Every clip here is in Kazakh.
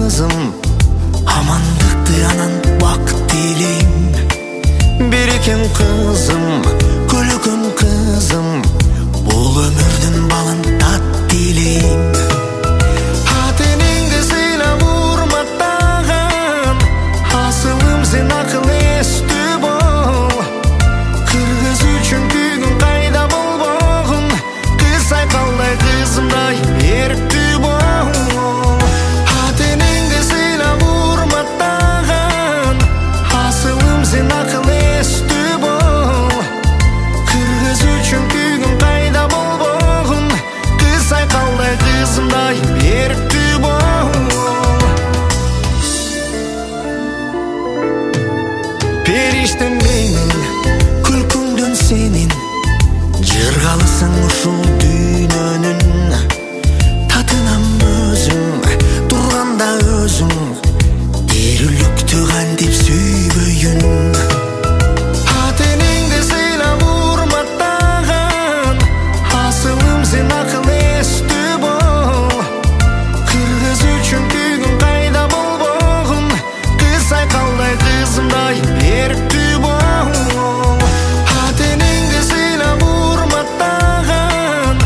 kızım, amanlıktı anan bak dilim. Birikim kızım, gülüküm kızım, bul ömürdün balın tat dilim. Hateningde sıyla vurmattağın, asılım sen akıl esti bol. Kırgız üçün kügün kayda bol boğun, kız aykalday kızımday erkti bol. Hateningde sıyla vurmattağın, asılım sen akıl esti bol. Kırgız üçün kügün kayda bol boğun, kız aykalday kızımday erkti bol. Periştem benim, külkündün senin, jırgalısın uşul düğününün. Tatınam özüm, durganda özüm, derülüktü kandip süybüyün. Hateningde sıyla vurmattağın, asılım sen akıl esti bol. Kırgız üçün kügün kayda bol boğun, kız aykalday kızımday erkti bol. Hateningde sıyla vurmattağın,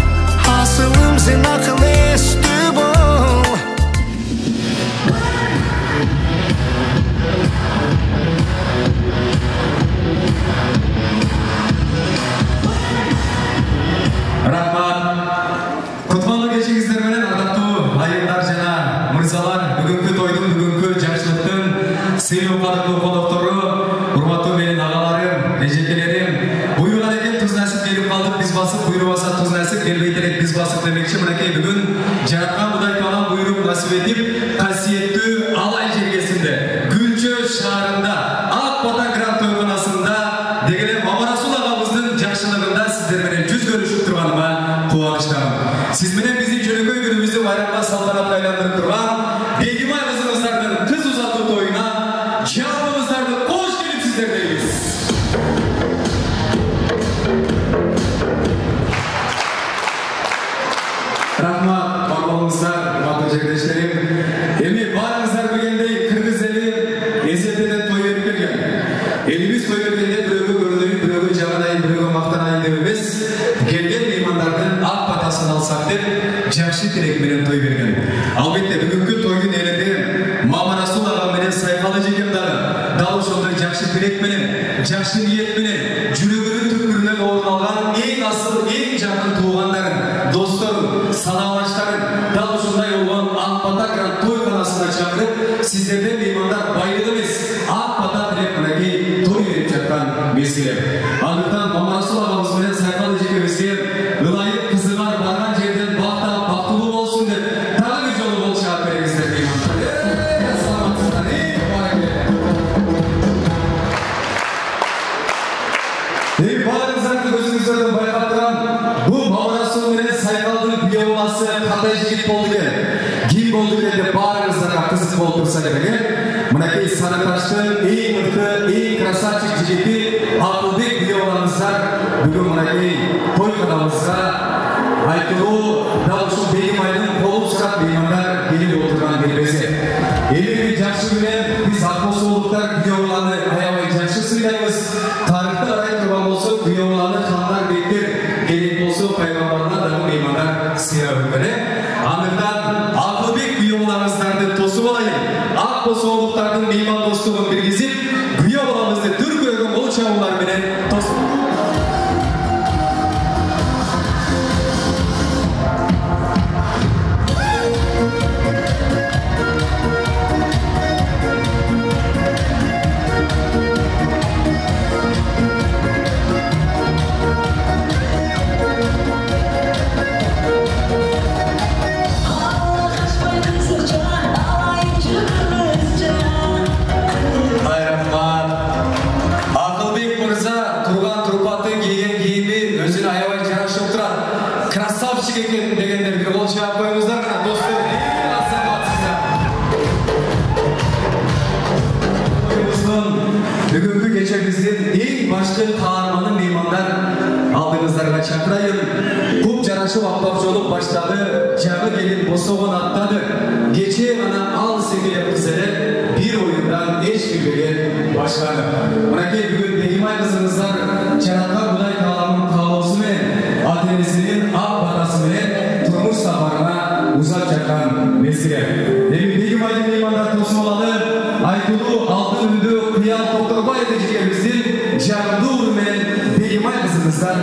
asılım sen akıl esti bol. Rahmat. Kutmanlı geçingizler menen ardактуу айымдар жана мырзалар, бүгүнкү тойдун, бүгүнкү жакшылыктын сыйлуу кадырлуу коноктору, урматтуу менин агаларым, эжекелерим, буйруган экен туз насип келип калдык, биз басып, буйрубаса туз насип келбейт элек, биз басып демекчи. Мынакей бүгүн жараткан Кудай Таалам буйруп насип этип, касиеттүү Алай жергесинде, Гүлчө шаарында, Ак Бата Гранд тойконасында дегеле Мамарасул агабыздын жакшылыгында сиздер менен жүз көрүшүп турганыма кубанычтамын. Сиз менен биздин жөнөкөй күнүбүздү байрамга салтанатка айландырып турган Бегимай кызыбыздардын кыз узатуу тоюна жалпыңыздарды кош келипсиздер дейбиз. Рахмат, барбалыңыздар, урматтуу жерлештерим. Эми баарыңыздар билгендей, кыргыз эли эзертеден той берип келген. Элибиз той бергенде бирөөгө көрүнөйүн, бирөөгө жагынайын, бирөөгө мактанайын деп эмес, келген меймандардын ак батасын алсак деп жакшы тилек менен той берген. Албетте бүгүнкү тойдун элинде Мамарасул ага менен Сайкалы жеңгем дагы дал ошондой жакшы тилек менен, жакшы ниет менен жүрөгүнүн түкпүрүнөн орун алган эң асыл, эң жакын туугандарын, досторун, санаалаштарын дал ушундай болгон Ак Бата Гранд тойконасына чакырып, сиздерден меймандар байлык эмес, ак бата тилеп мынакей той берип жаткан мезгил. Андыктан Мамарасул агабыз менен Сайкалы жеңгемизге ылайык кызыгар барган жерден бактап бактылуу болсун деп дагы бир жолу кол чаап бериңиздер деймин. Саламатсыздар, баарыңыздарды өзүңүздөрдөн байкап турам. Бул Мамарасул менен Сайкалдын күйөө баласы кандай жигит болду экен, ким болду экен деп баарыңыздарга кызык болуп турса керек. Мынакей Сарыташтын эң мыкты, эң красавчик жигити Акылбек күйөө балаңыздар бүгүн мынакей тойконабызга айтылуу дал ушул Бегимайдын болуп чыгат меймандар келип отурган келбеси. Элибиз жакшы менен биз акмосоолуктар күйөө баланы аябай жакшы сыйлайбыз. Тарыхты карай турган болсок, күйөө баланы хандар, бектер керек болсо пайгамбардан дагы меймандар сыйлап келе. Андыктан Акылбек күйөө балаңыздарды тосуп алайын. Акмосоолуктардын мейман достугун биргизип, күйөө баламызды дүркүрөгөн кол чабуулар менен тосуп. Красавчик экен дегендерге кол чаап коюңуздар, достор. Бүгүнкү кечебиздин эң башкы каарманы меймандар алдыңыздарга чакырайын. Куп жараш жакшы бактапчылык баштады, жагы келин босогон аттады. Кече гана ал секелеп кызары бир оюндан эч билбеген баштады. Мынакей бүгүн Бегимай кызыңыздар Жаратка Кудай Тааламдын каалоосу менен ата-энесинин ак батасы менен турмуш сапарына узап жаткан мезгил. Эми Бегимайдын меймандары тосуп алады. Айтылуу алтын үндүү Кыял Токторбаев эжекебиздин жагымдуу менен Бегимай кызыңыздар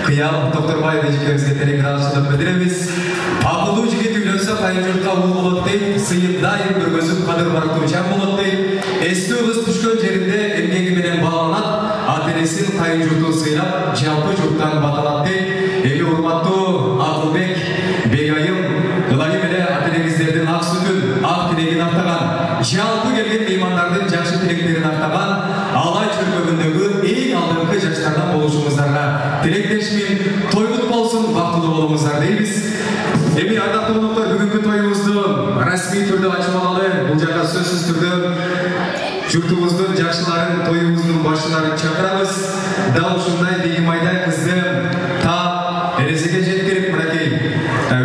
Кыял Токторбаев эжекебизге телеграммачылык билдиребиз. Акылдуу жигит үйлөнсө кайынжуртка ул болот дейт, сыйындайын бөгөзүп кадыр барктуучан болот дейт. Эстүү кыз түшкөн жеринде эмгеги менен бааланат, ата-энесин кайынжуртун сыйлап, жалпы журттан баталат дейт. Эми урматтуу Акылбек Бегайым ылайым эле ата-энеңиздердин ак сүтүн, ак тилегин актаган, жалпы келген меймандардын жакшы тилектерин актаган, алай чөркөгүндөгү эң алдыңкы жаштардан болушуңуздарга тилектешмин, тойгут болсун, бактылуу болуңуздар дейбиз. Эми ардактуу коноктор, бүгүнкү тоюбузду расмий түрдө ачып алалы. Бул жака сөзсүз түрдө журтубуздун жакшыларын, тоюбуздун башчыларын чакырабыз. Дал ушундай Бегимайдай кызды таап эресеге жеткирип, мынакей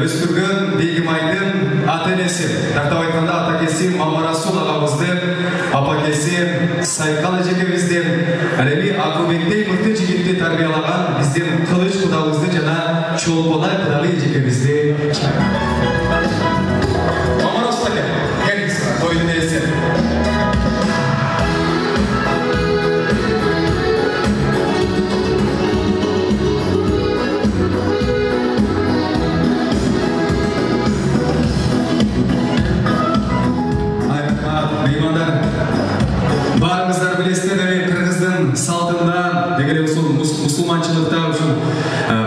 өстүргөн Бегимайдын ата-энеси, тактап айтканда атакеси Мамарасул агабызды, апакеси Сайкал эжекебизден, эми Акылбектей мыкты жигитти тарбиялаган биздин Кылыч кудабызды жана Чолболай кудагы эжекебизди Мамарасул аке, келиңиз, тойдун ээси. Барыңыздар билесиздер, Кыргыздын салтында, дегеле ушул мусулманчылыкта ушул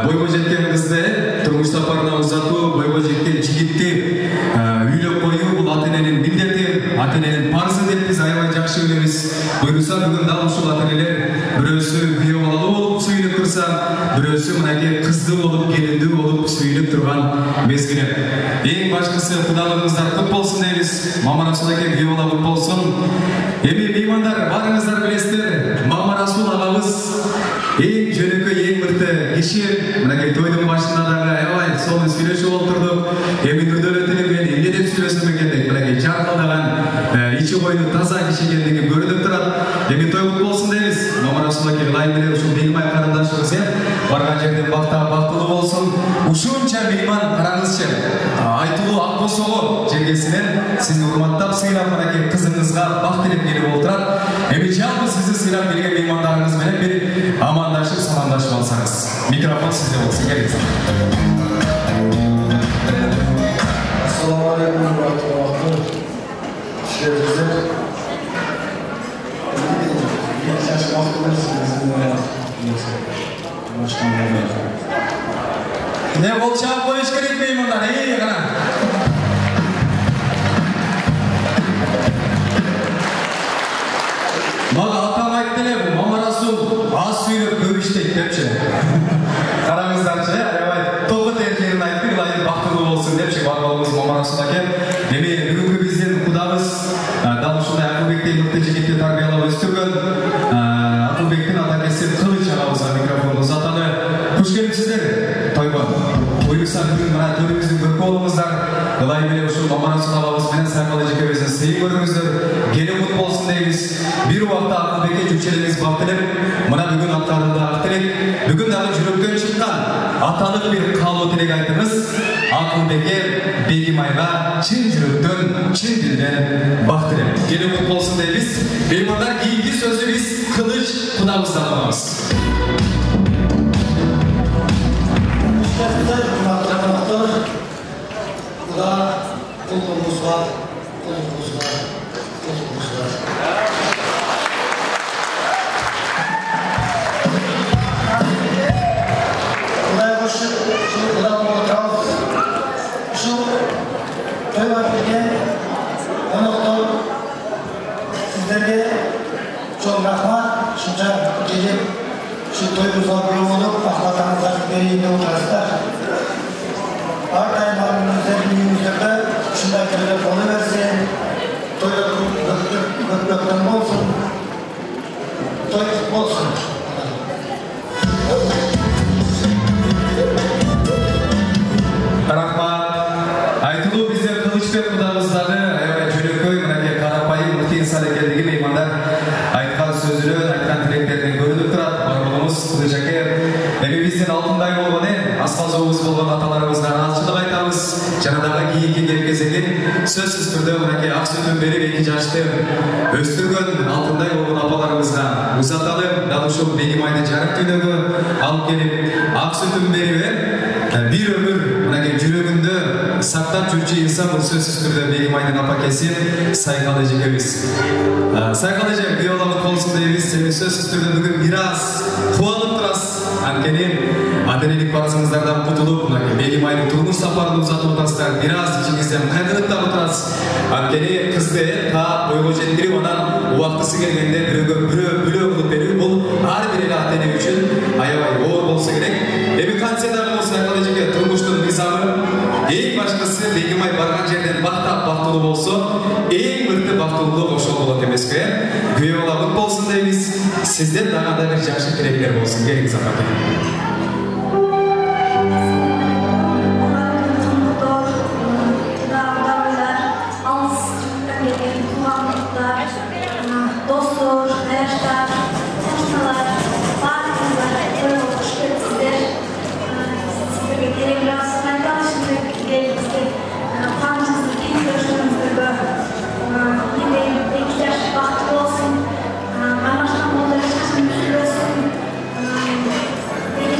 бойго жеткен кызды турмуш сапарына узатуу, бойго жеткен жигитти үйлөп коюу бул ата-эненин милдети, ата-эненин парызы деп биз аябай жакшы билебиз. дейбиz. Буйруса бүгүн дал ушул ата-энелер бирөөсү күйөө балалуу болуп сүйлөп турса, бирөөсү мынакей кызды болуп, келиндүү болуп сүйлөп турган мезгили. Эң башкысы кудалыгыңыздар кут болсун дейбиз. Мама Расул аке күйөө бала кут болсун. Эми меймандар барыңыздар билесиздер, Мама Расул агабыз эң жөнөкөй, эң мыкты киши. Мынакей тойдун башында дагы аябай сону сүйлөшүп олтурдук. Эми Нурдөлөтүнүн мен эмне деп сүйлөсөм экен деп мынакей жаркылдаган ичи койну таза киши экендиги көрүнүп турат. Эми той кут болсун дейбиз. Мама Расул аке ылайым эле ушул Бегимай карындашыбыз барган жерден бактылуу болсун. Ушунча мейман караңызчы. Айтылуу Акбосого жергесинен сизди урматтап сыйлап мынакей кызыңызга бак тилеп келип олтурат. Эми жалпы сизди сыйлап келген меймандарыңыз менен бир амандашып саламдашып алсаңыз. Микрофон сизде болсун. Келиңиз. Assalamu alaikum warahmatullahi wabarakatuh. Ne bolçak koyuş gerek meymanlar, iyi kana. Maga atam ayttılar, Mama Rasul az süylep görüştek depçi. Karamızdarçı, aябай topu terkerini ayttık, ылайым бактылуу болсун депчи барбалыбыз Мама Расул аке. Эми бүгүнкү биздин кудабыз дал ушундай Акылбектей мыкты жигитти тарбиялап өстүргөн Акылбектин ата-энеси Кылыч агабызга микрофонду узаталы. Куш келипсиздер тойго. Буйруса бүгүн мына төрүбүздүн көркө болуңуздар. Ылайым эле ушул Мама Расул агабыз менен Сайкалы жекебиздин сыйын көрүңүздөр. Келип кут болсун дейбиз. Бир убакта Акылбекке жүкчелиңиз бак тилеп, мына бүгүн аттарында ак тилек, бүгүн дагы жүрөктөн чыккан аталык бир каалоо тилек айтыңыз. Акылбекке, Бегимайга чын жүрөктөн, чын дилден бак тилеп. Келип кут болсун дейбиз. Меймандар, кийинки сөздү биз Кылыч кудабыздан алабыз. Sizlerge çok rahmat, şunca gelip şu toyumuzda bir olup ahlatlarınızda vereyinde oturasılar. Ardayım abimizde, büyüğümüzde şunday türlü oluversin, toyda gökten olsun, toy olsun. Rahmat. Айтылуу бизде Кылычбек кудабыздагы аябай жөнөкөй, мынакей карапайым мыкты инсан экендиги меймандар айткан сөзүнөн, айткан тилектерден көрүнүп турат. Барбалыбыз Кылыч аке, эми биздин алтындай болгон аспазыбыз болгон аталарыбызга ыраазычылык айтабыз. Жана дагы кийинки келгезеги сөзсүз түрдө мынакей ак сүтүн берип 2 жашты өстүргөн алтындай болгон апаларыбызга узаталы. Дал ушул Бегимайды жарык дүйнөгө алып келип ак сүтүн берип бир өмүр мынакей жүрөгүндө сактап жүрчү инсан бул сөзсүз түрдө Бегимайдын апакеси Сайкалы жекебиз. Сайкалы эже күйөө бала болсун дейбиз. Эми сөзсүз түрдө бүгүн бир аз кубанып турасыз. Анткени ата-энелик парызыңыздардан кутулуп, мынакей Бегимайдын турмуш сапарын узатып атасыздар. Бир аз ичиңизден кайгырып дагы турасыз. Анткени кызды таап бойго жеткирип, анан убактысы келгенде бирөөгө бөлөө кылып берүү бул ар бир эле ата-эне үчүн аябай оор болсо керек. Эми кантсе дагы Сайкалы эжеге турмуштун мыйзамы эң башкысы Бегимай барган жерден бактап бактылуу болсо, эң мыкты бактылуулук ошол болот эмеспи? Күйөө бала кут болсун дейбиз. Сизден дагы бир жакшы тилектер болсун. Келиңиз апа. Thank you.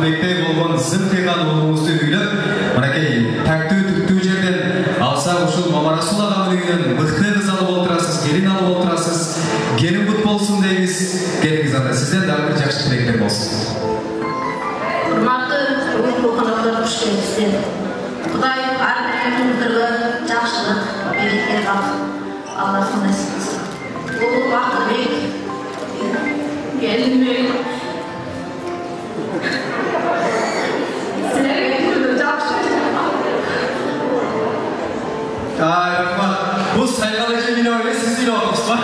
Акылбекте болгон зым кыйган уулуңузду үйлөп, мынакей тактүү жерден алса ушул Мамарасул агамдын үйүнөн мыкты кыз алып отурасыз, келин алып отурасыз. Келин бут болсун дейбиз. Келиңиз ата, сизден дагы бир жакшы тилектер болсун. Урматтуу конокторлор, куш келипсиздер. Кудай ар бир күндөргө жакшылык, береке кылып, Алла насип кылсын. Бул Акылбек келинбек силерге күндө жакшы. Рахмат. Бул сайгалы жемине эле сиз эле отурсуз ба?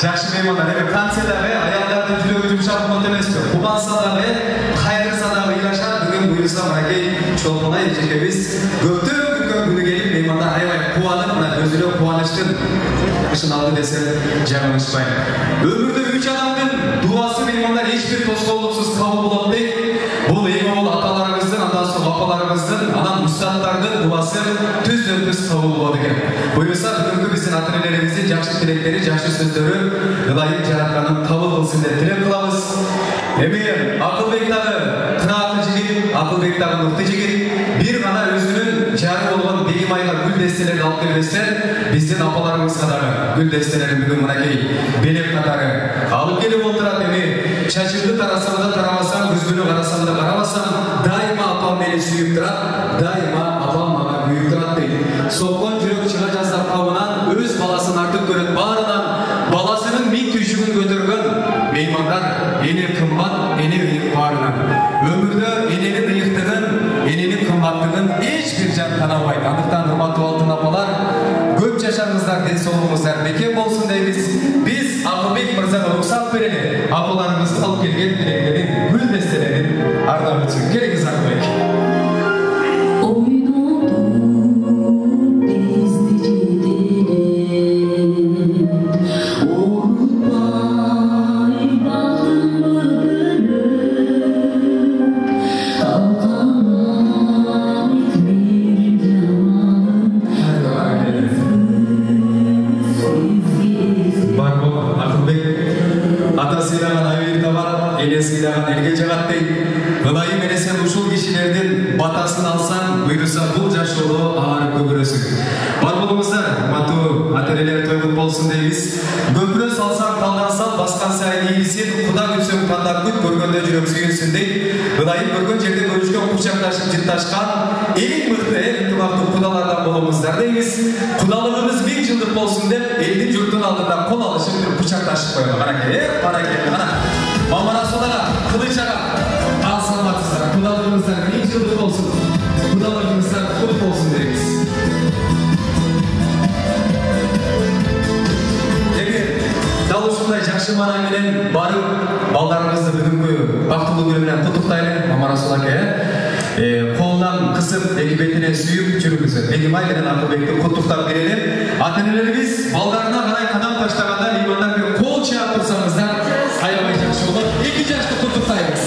Жакшы меймандар, эми Франциядагы аялдардын жүрөгү жумшак болот эмеспи? Кубанса дагы, кайрылса дагы ыйлашат. Бүгүн буюрса мынакей чолпонай эжекебиз көптөн күткөн күнү келип, меймандар аябай кубанып, мына өзүнө кубанычтын ышын алды десе жаңылышпайм. Өмүрдө 3 адамдын дуасы меймандар эч бир тоскоолдуксуз кабыл болот дейт. Бул эң огул аталарыбыздын, андан соң апаларыбыздын, анан устаттардын дуасы түздөн-түз кабыл болот экен. Буюрса бүгүнкү биздин ата-энелерибиздин жакшы тилектери, жакшы сөздөрү Ылайым жаратканын кабыл кылсын деп тилек кылабыз. Эми Акылбек дагы кырааттуу жигит, Акылбек дагы мыкты жигит. Бир гана өзүнүн жары болгон Бегимайга гүл дестелерин алып келбестен, биздин апаларыбызга дагы гүл дестелерин бүгүн мынакей белек катары алып келип отурат. Эми чачымды тарасам да тарамасам, көзгөнө карасам да карабасам, дайыма апам мени сүйүп турат, дайыма апам мага күйүп турат дейт. Соккон жүрөк чыга жаздап кабынан өз баласын артык көрөт баарынан, баласынын миң түйшүгүн көтөргөн меймандар эне кымбат, эне ыйык баарынан. Өмүрдө эненин ыйыктыгын, эненин кымбаттыгын эч бир жан танабайт. Андыктан урматтуу алтын апалар, көп жашаңыздар, ден соолугуңуздар бекем болсун дейбиз. Биз Акылбек мырзага уруксат берели, апаларыбыздын алып келген тилектерин, гүл дестелерин ардап өтсүн. Келиңиз Акылбек. Elge jagat deyt. Ылайым менен сен ушул кишилердин батасын алсаң, буйруса бул жаш жолу аарып көбүрөсүң. Бар болуңуздар, урматтуу ата-энелер, тойгут болсун дейбиз. Көпүрө салсаң талдан сал, баскан сайын ийилсин, Куда күтсөң тандап күт, көргөндө жүрөк сүйүнсүн дейт. Ылайым көргөн жерде көрүшкөн, кучакташып жытташкан эң мыкты, эң ынтымактуу кудалардан болуңуздар дейбиз. Кудалыгыбыз 1000 жылдык болсун деп, элдин журттун алдында кол алышып туруп кучакташып коелу. Канакей, кана. Мамарасул ага, Кылыч ага, ал саламатсыздар. Кудалыгыңыздар 1000 жылдык болсун. Кудалыгыңыздар кут болсун дейбиз. Дал ушундай жакшы маана менен барып, балдарыбызды бүгүнкү бактылуу күнү менен куттуктайлы. Мамарасул аке, колунан кысып, эки бетинен сүйүп жүрүңүз. Бегимай менен Акылбекти куттуктап берели. Ата-энелерибиз балдарына карай кадам таштаганда меймандар бир кол чаап турсаңыздар, аябай жакшы болот. 2 жашты куттуктайбыз.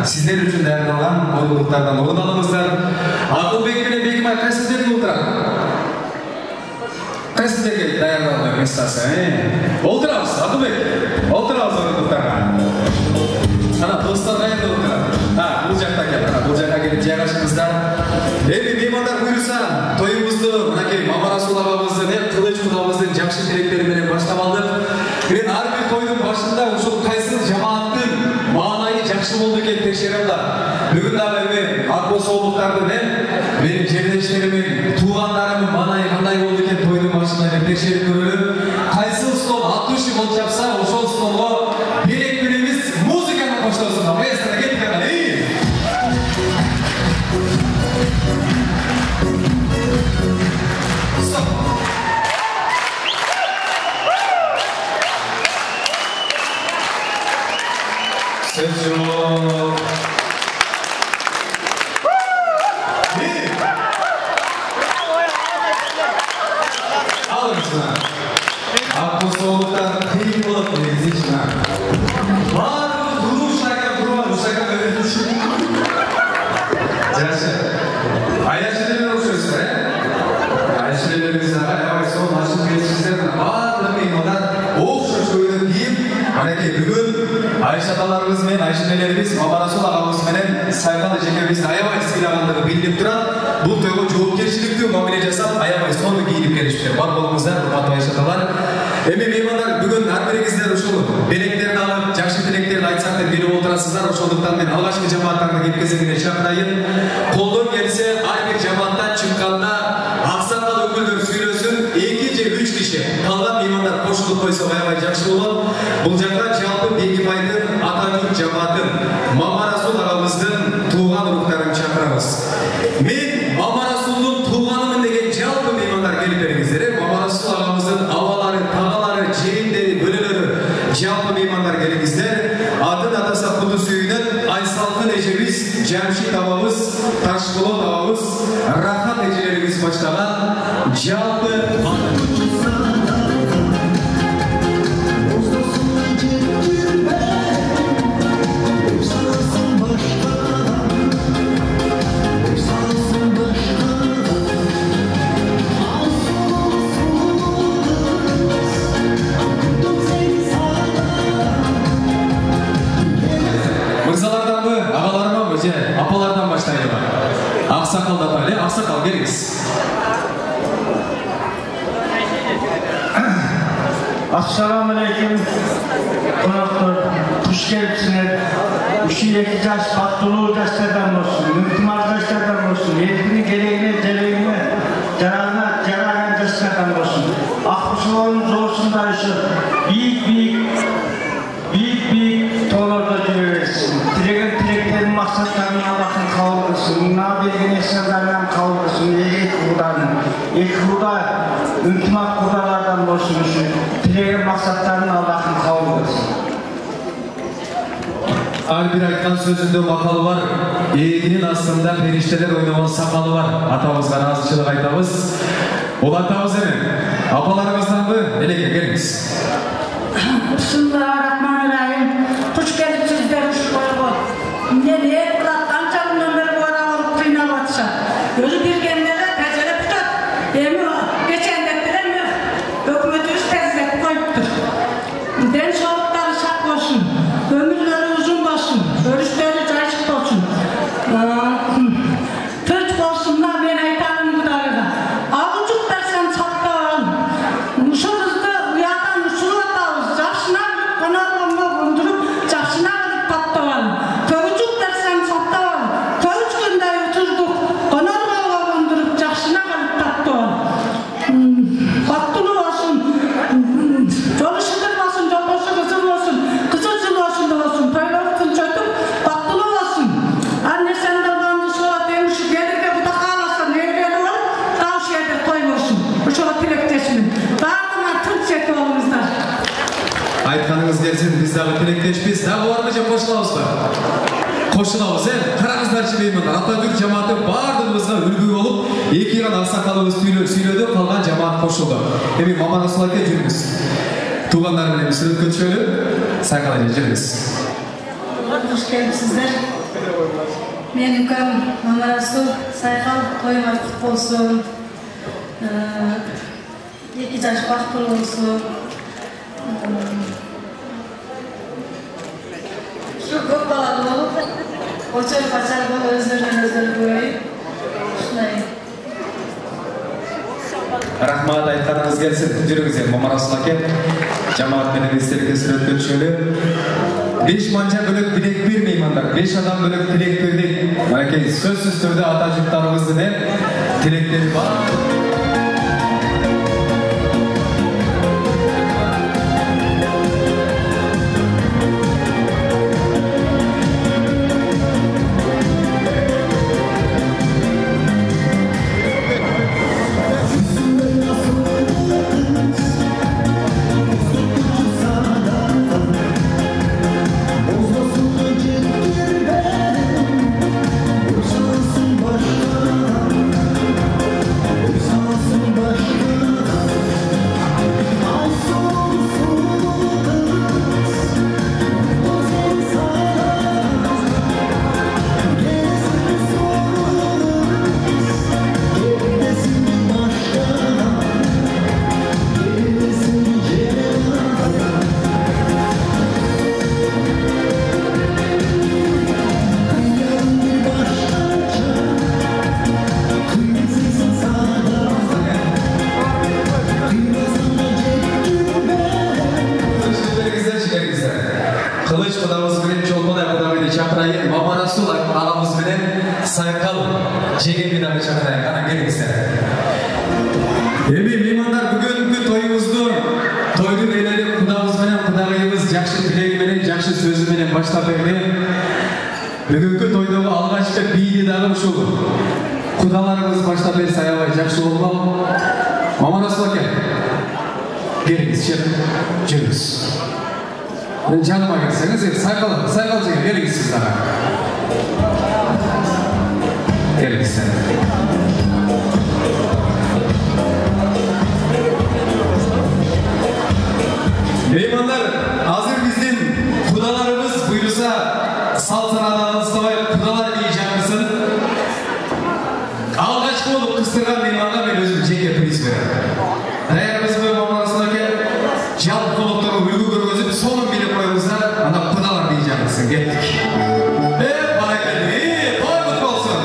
Sizler üçün dayarlanan oyunluklardan orun alımızlar. Akılbek menен Бегимай кайсыздерге отурат? Кайсыздерге даярдалды местасы? Отурабыз, Акылбек. Отурабыз oyunluklarga. Ана достор кайерде отурат? Бул жакта кел. Бул жакка келип жайгашыңыздар. Эми меймандар буйруса, тоюбузду мынакей Мамарасул агабыздын, Кылыч кудабыздын жакшы тилектери менен баштап алдык. Мен ар бир тойдун башында ушул кайсы жамааттын маанайы жакшы болду экен текшерем да. Бүгүн дагы эми соолуктарды менин жерлештериmin, туугандарымын маанайы кандай болду экен тойдун башында деп текшерип көрөлү. Кайсы стол 60 жыл болуп жатса, ошол столго бийлик-бирибиз музыканы коштосун. Маэстро кеттик ана. Айшаталарыбыз мен айшенелерибиз Мамарасул агабыз менен Сайкалы жекебиз аябай сыйлагандыгы билинип турат. Бул тойго жоопкерчиликтүү мамиле жасап, аябай сонун кийинип келишиптир. Бар болуңуздар, урматтуу айшаталар. Эми меймандар бүгүн ар бириңиздер ушул белектерди алып, жакшы тилектерди айтсак деп келип отурасыздар. Ошондуктан мен алгачкы жамааттарды кеткезегине чакырайын. Колдон келсе, ар бир жамааттан чыкканда аксакал өкүлдөр сүйлөсүн, 2 же 3 киши. Калган меймандар кошулуп койсо аябай жакшы болот. Бул жакка жалпы Бегибайдын Атажурт жамаатын Мамарасул агабыздын тууган уруктарын чакырабыз. Мен Мамарасулдун тууганымын деген жалпы меймандар келип бериңиздер. Мамарасул агабыздын абалары, тагалары, жээндери, бөлөлөрү жалпы меймандар келиңиздер. Атын атаса куду сүйүнөн Айсалкын эжебиз, Жамшит абабыз, Ташболот абабыз, Рахат эжелерибиз баштаган жалпы апалардан баштайлы бар. Аксакалдан бар, аксакал келиңиз. Assalamu alaikum. Konoktор, kuş gelipsiniz. Uşu 2 yaş baktılığı jashlardan olsun, mümkümar jashlardan olsun, elbini gereğine, jaragana jashlardan olsun. Akbusuluğunuz olsunlar şu büyük toğlarda yürüyorsun. Dileklerin maksatlarını Allah'ın kavurursun. Mına belgen eşyalarından kavurursun. İlk burada üntimat kurdalardan olsun. Dileğin maksatlarını Allah'ın kavurursun. Ар бир айткан сөзүндө макалы бар. Эгинин астында периштелер ойногон сакалы бар. Атабызга ыраазычылык айтабыз. Бул атабыз эми. Апаларыбызданбы? Элеке келиңиз. Bismillahirrahmanirrahim. Kuş gelipsizler uş koygu. Neye kurat kança günden beri bu ara olup kıynalı atışa. Gözü bir gemlere tezele tutat. Emi geçen bektiren mi? Hükümetimiz tezlek koyuptur. Den soğukları sak olsun. Ömürleri uzun olsun. Görüşleri cayışık olsun. Tırt olsunlar ben aytarım bu darıda. Avucuk dersen sapta al. Uşuruzda uyadan usul atalız. Jakşına konarmamı bundurup jakşına tapta al. Kögücük dersen sapta al. Kögüç günde yuturduk. Konarmamı bundurup jakşına tapta al. Baktulu olsun. Jolu şıdır olsun. Joposu kızıl olsun. Kızıl zıl olsun da olsun. Toylarıktın çötüp baktulu olsun. Anne sen de bandı sola demiş. Gelirge bu da kalasın. Evleri olup tavş yerde koymuşsun. Bu şola tilekteşmin. Dağıtına tırt çekti oğlumuzlar. Айтқаныңыз келсін, біз дағы тілектешпіз. Дағы бармайша қошылауыздар. Қошылауыз, қараңыздаршы меймандар. Атажурт жамааты бардығымызға үлгі болып, 2 ғана ақсақалымыз сөйледі, қалған жамаат қошылды. Эми Мамарасул аке жүріңіз. Туғандар менен сүрөткө түшөлү. Сайкал эже жүріңіз. Hoş gelipsizler. Benim ukam Mamaраsul, Сайкал toyuңар құтты болsun. 2 yaş бактылуу болsun. Şu көп балалы болуп, очор пачар болуп, өздөрүнөн көбөйүп, ушундай. Рахмат, айтқаныңыз келсін. Жүріңіздер, Мамарасул аке. Жамаат менен эстеликке сүрөткө түшөлү. 5 manca bölük bilek bir meymanlar. 5 adam bölük tilek verdik. Manakey sözsüz türde atacıklarımızın hep tilekleri var. Бүгінгі тойдағы алғашқы бейдедағы шоу. Құдаларыңыз баштап бері саябай жақсы болмау. Маман Асыл әке, келіңіз, жүріңіз. Жаныма келсеңіз, сайқал жеге келіңіз сіздаға. Келіңіз. Меймандар, азыр бізден құдаларымыз бұйырса салтанатты ұстабай құдалар үй жаңырсын. Алғашқы болып қыстырған мейманға мен өзім жеке приз беремін. Даяр бе Маман Асыл әке? Жалпы толықтыру үлгі көргізіп, соның билеп қойыңыздар, ана құдалар үй жаңырсын. Кеттік. Барекелді, той құтты болсын.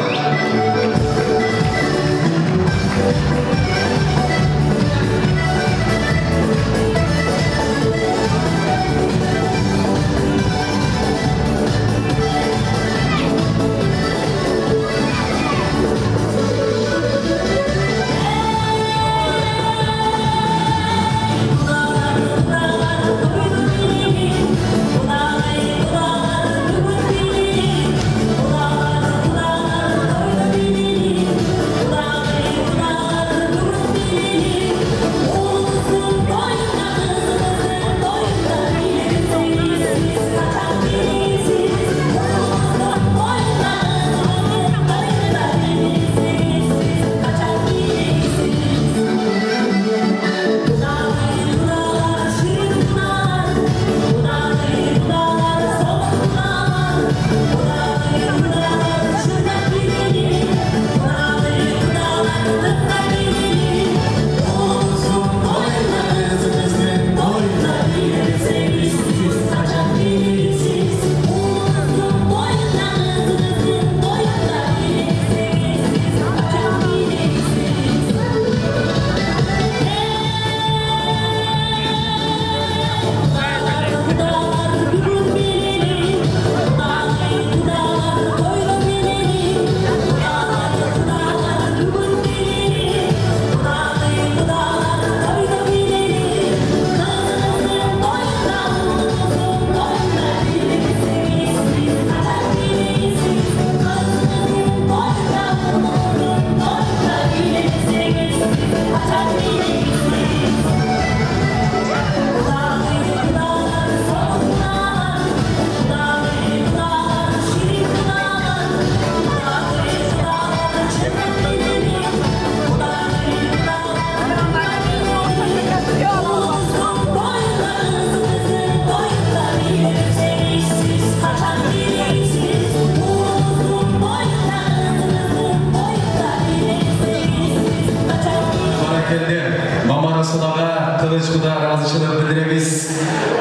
Маман Асыл аға, Қылышқұда разышылық білдіреміз.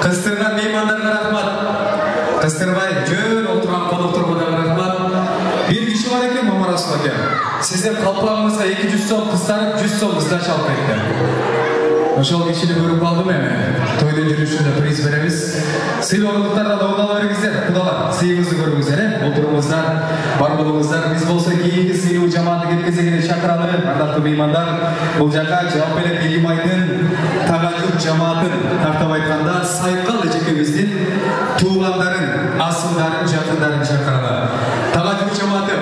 Қыстырған меймандарға рахмат. Қыстырбай, жөн отырған қонақ тұрғыдағы рахмат. Bir kişi var eкен Маман Асыл аға. Сізден қалпағыңызға 200 сом, қыстарып 100 сом ыздач алып кетті. Ошол кишини көрүп калдым эми. Тойдун жүрүшүндө приз беребиз. Сыйлоолуктарда догдала бериңиздер. Кудалар, сыйыңызды көрүңүздөр, отуруңуздар, бар болуңуздар. Биз болсо кийинки сыйлоо жамааты кеткизгени чакыралы. Ардактуу меймандар, бул жака жооп берет Элимайдын тагажук жамаатын, тартып айтканда Сайкал эжекебиздин туугандарын, асылдарын, жакындарын чакыралы. Тагажук жамааты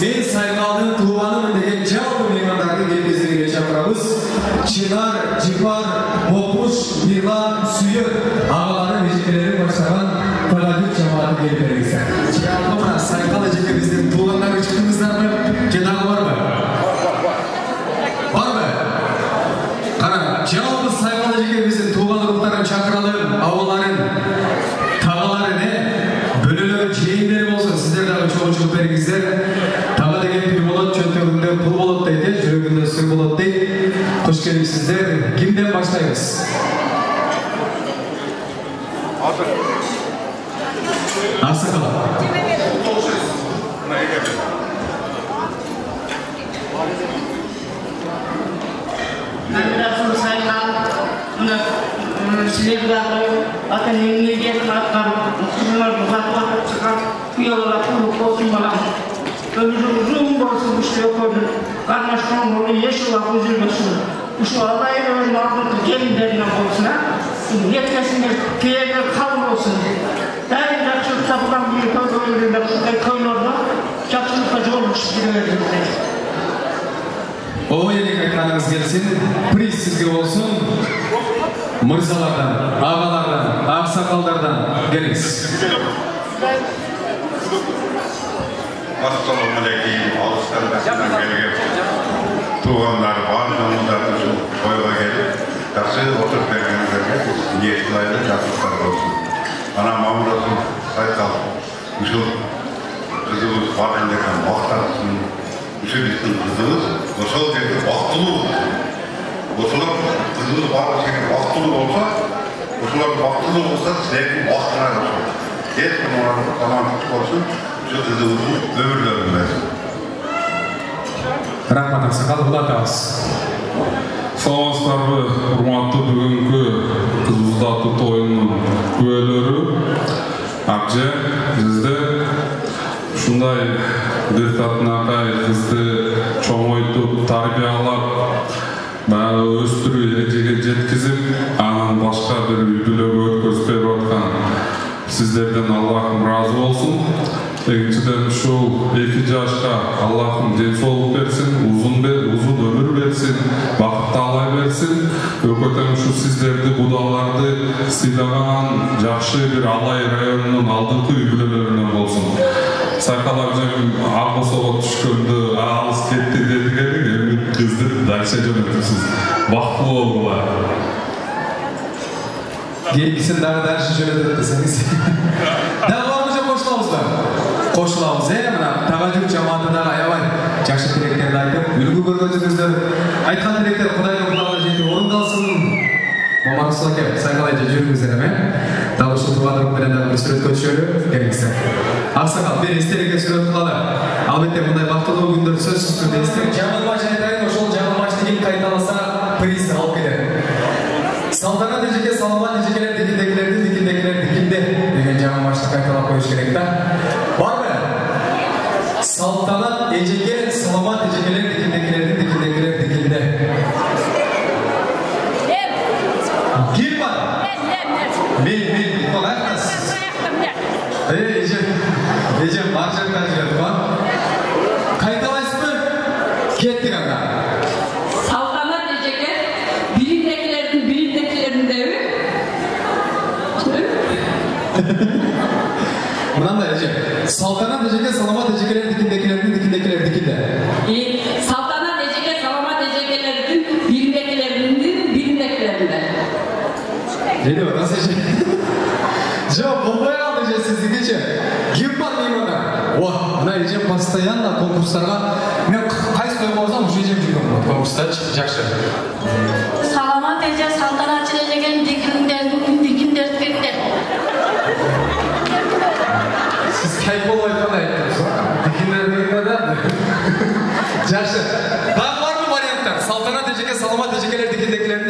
мен Сайкалдын тууганымын деген жалпы меймандарды келгизгенге чакырабыз. Чынар, Жипар, Мопуш, Мирлан, Сүйөк агалары эжекелери баштаган тагажук жамааты келип бериңиздер. Жалпы мына Сайкал эжекебиздин туугандары чыктыңыздарбы? Же дагы барбы? Барбы? Кара, жалпы Сайкал эжекебиздин тууган уруктарын чакыралы, абаларын, тагаларын, бөлөлөрү, жээндери болсун, сиздер дагы чогуу чыгып бериңиздер. Тага деген пул болот, чөнтөгүндө пул болот дейт, жүрөгүндө сыр болот дейт. Хош келипсиздер. Кимден баштайбыз? Аксакал. Мен Сайкал, силердагы атын эмнелерин аткарып, кызматтарды катып чыгып, уялар куруп болсун балам. Ömrüm uzun bolsun uşu yokodur. Karnaşkan bolu yeşil var üzülmesin. Uşu alayın önün ardında gelinlerine bolsun ha. Yetkesinler, köyler kalın olsun. Daim jakşılık tapılan bir köy ömründe köylerine jakşılıkta jolmuş gidebilirler. O yenik aytkanыңыз келсин, приз сизге болсун. Мырзалардан, агалардан, аксакалдардан келиңиз. Assalamu alaikum. Ağustos'tan gelgen tuğanlar var, onlardan şu koyuğa gelip yaxşı oturup bergenlerge niyetlaydı, yaxşılıklar olsun. Ana Mamurasın Saykal, şu kızımız var endeken vaxtarsın, şu bizim kızımız, oşol dedi vaxtılığı. Oşolar kızımız var şekilde vaxtılığı olsa, oşolar vaxtılığı olsa sizlerin vaxtına olsun. Geçkin onların tamamlık olsun. Рахмат Аксакал, улатабыз. Саламатсыздарбы, урматтуу бүгүнкү кыз узатуу тоюнун күбөлөрү. Акже бизде ушундай бир татынакай кызды чоңойтуп, тарбиялап, баягы өстүрүү эрежеге жеткизип, анан башка бир үй-бүлөгө өткөрүп берип аткан сиздерден Аллахым разы болсун. Экинчиден ушул 2 жашка Аллахым денсаулык берсин, узун өмүр берсин, бакытты алай берсин. Өкөтөн ушу сиздерди, будаларды сыйлаган жакшы бир Алай районунун алдыңкы үй-бүлөлөрүнөн болсун. Сайкал абжем Акбосого түшкөндө алыс кетти дедигер, эми кызды дальше жөнөтүпсүз. Бактылуу болгула. Келгисин дагы жөнөтөт десеңиз. Дагы барбы жок кошулабызбы? Кошулабыз, мына тагажук жамаатындагы аябай жакшы тилектерди айтып, үлгү көргөнсүңүздөр. Айткан тилектер Кудайдын кулагына жетип орундалсын. Мамаксыл аке, Сайкал эже жүрүңүздөр эми. Дагы ушул туугандырып менен дагы бир сүрөткө түшөлү, келиңиздер. Аксакал, бир эстеликке сүрөт кылалы. Албетте мындай бактылуу күндөр сөзсүз түрдө эстелик. Жаңылмаш айтайын, ошол жаңылмашты ким кайталаса, приз алып келет. Салтанат эжеке, саламат эжекелер, дикинде деген жаңылмашты кайталап коюш керек да. Барбы? Салтанат эжеке, саламат эжекелер, дикинде. Ким бар? Мен, икмал айтасыз. Эжем, бар жерде жүрөт ба? Кайталайсызбы? Кеттик анда. Салтанат эжеке, бирindekilerinden Мынандай эже, Салтанат эжеке, саламат эжекелер, дикинде. Салтанат эжеке, саламат эжекелердин бирindekilerinden. Dedi o, nasıl eje? Жоқ, болбой калды эже сиздикичи. Ким бар меймандар? Мына эжем постоянно конкурстарга, мен кайсы той болсам, ушу эжем жүргөн болот конкурстачы, жакшы. Саламат эже, Салтанат эжеген дикиндер. Siz kayıp olmayı falan yaptınız. Dikimler da. Жақсы. Daha var mı varyantlar? Saltanat ejeke, salamat ejekeler, dikindekiler.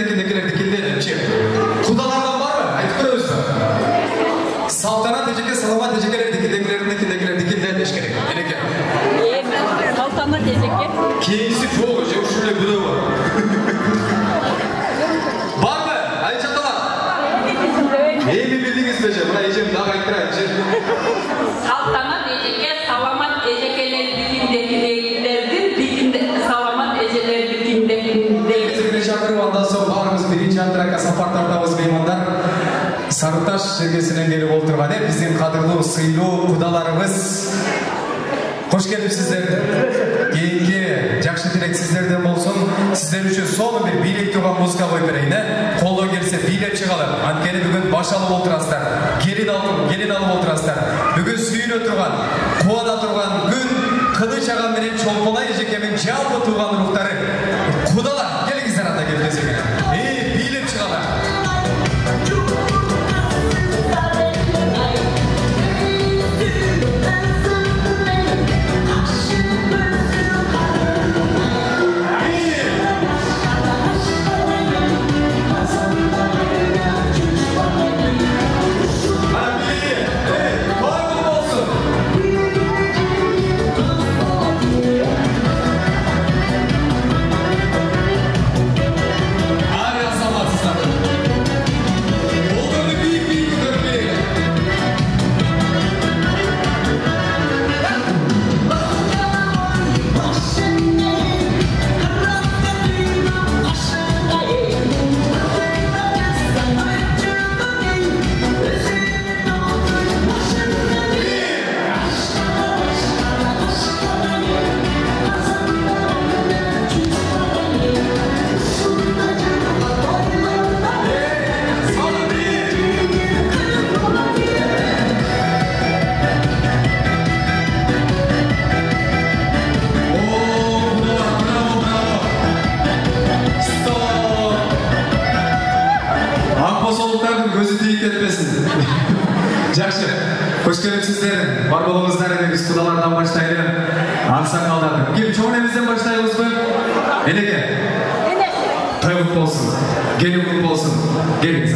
çakırıp ondan sonra barımız birinci antrakka safar tartabız meymanlar. Sarıtaş şirkesinden gelip oturgan bizim kadırlı, sıylı kudalarımız. Hoş gelipsizler. Keyinki жақсы тілек sizlerden болсын. Sizler үшін соңғы bir билеп тұрған музыка қойып берейін. Қолдан келсе билеп шығалып. Анткени бүгін баш алып отырасыздар. Келин алып отырасыздар. Бүгін сүйіне тұрған, қуана тұрған күн Қылыш ағам менен Чолпонай Эжекемен жалпы туған рухтары. Құдалар, келіңіздер анда келіп десең. Билеп шығалар. Жақсы, қош келіпсіздер. Бар болыңыздар, біз құдалардан баштайлы. Ақсақалдарды. Кел, чоңнемізден баштаймыз ба? Енеке? Той құт болсын, келін құт болсын. Келіңіз.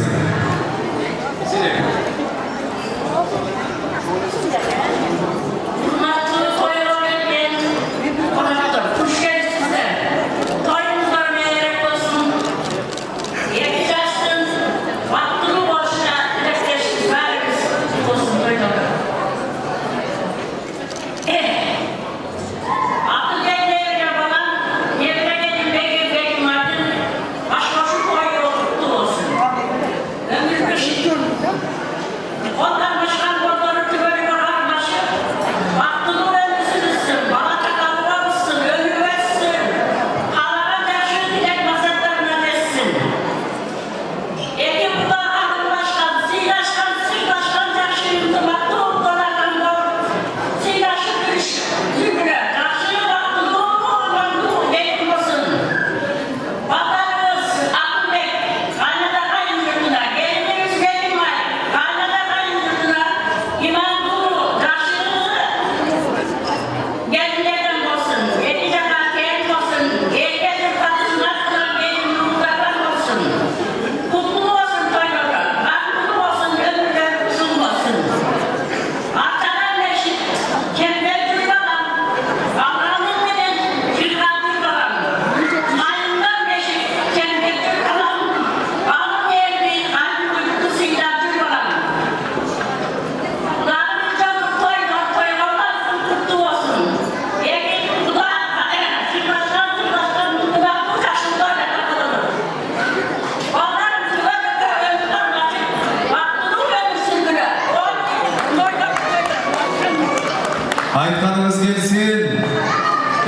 Айтқаныңыз келсін,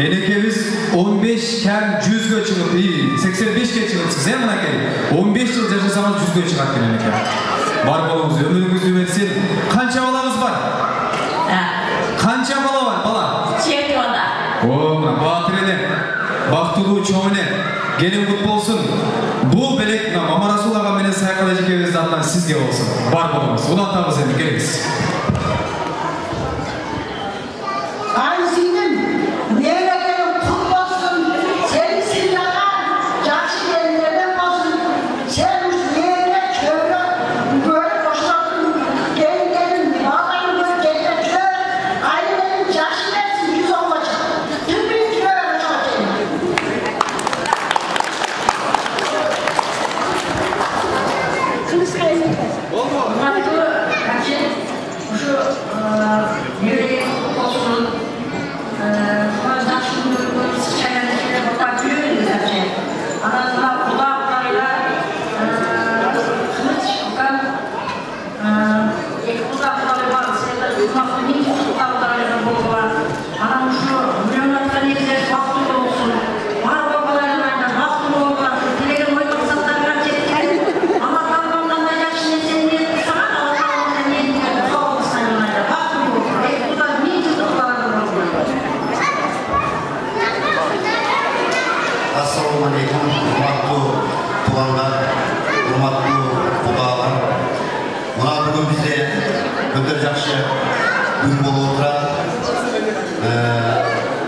енекеміз 15 кәм 100-ге шығып, 85-ке шығыпсыз, мұнакей. 15 жыл жашасамыз 100-ге шығат кен енеке. Бар болыңыз, өміріңіз өметсін. Қанша балаңыз бар? Қанша бала бар, бала? 7 бала. Батыр ене, бақтылу чоң ене, келін құт болсын. Бұл белек Мама Расул аға менен Сайқал Эжекемізді атынан сізге болсын. Бар болыңыз, ұлаттамыз енді, келіңіз. Assalamualaikum, hurmatlı tuğanlar, hurmatlı buğalar. Buna bugün bize ötür жақсы gün bolu oturar.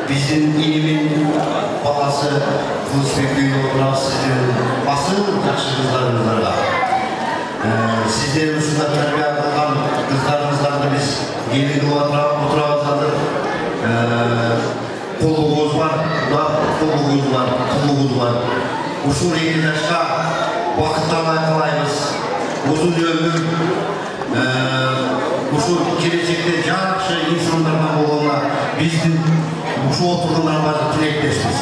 Bizim inimin balası Kılıçbek köyüne oturan sizlerin asıl жақсы kızlarınızlarla. Sizlerin ушундай тәрбие кылган кыздарыңыздарды биз келип отурабыздар. Колугубуз бар, колугубуз бар, кулугубуз бар. Ушул 50 жашка бакыттан кылайбыз. Uzun ömür, ушул келечекте жакшы инсандардан болгонго биздин ушул отургандарга тилектешпиз.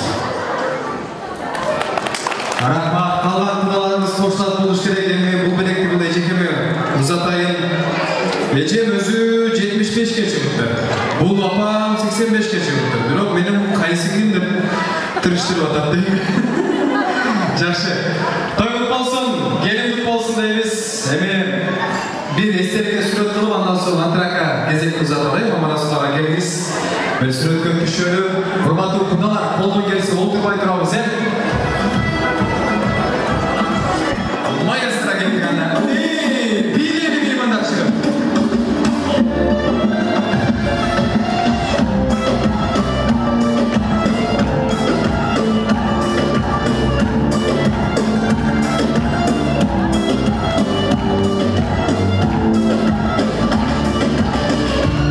Рахмат, калган кудаларыбыз кошталып болуш керек. Эми бул белекти мындай жекеме узатайын. Эжем өзү 75 чыгыптыр. Бул апам 85 чыгыптыр. Бирок менин кайсы ким деп тырыштырып атат дейм. Жакшы. Той болсун, келиндик болсун дейбиз. Эми бир эстеликке сүрөт кылып, андан соң антрака кезекти узаталы. Маманасыларга келиңиз. Мен сүрөткө түшөлү. Урматтуу кудалар, колдон келсе олтурбай турабыз, Маэстро келип анда. Бийлеби мындай чыгып.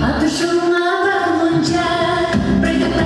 Atışılma bakınca, bırakıp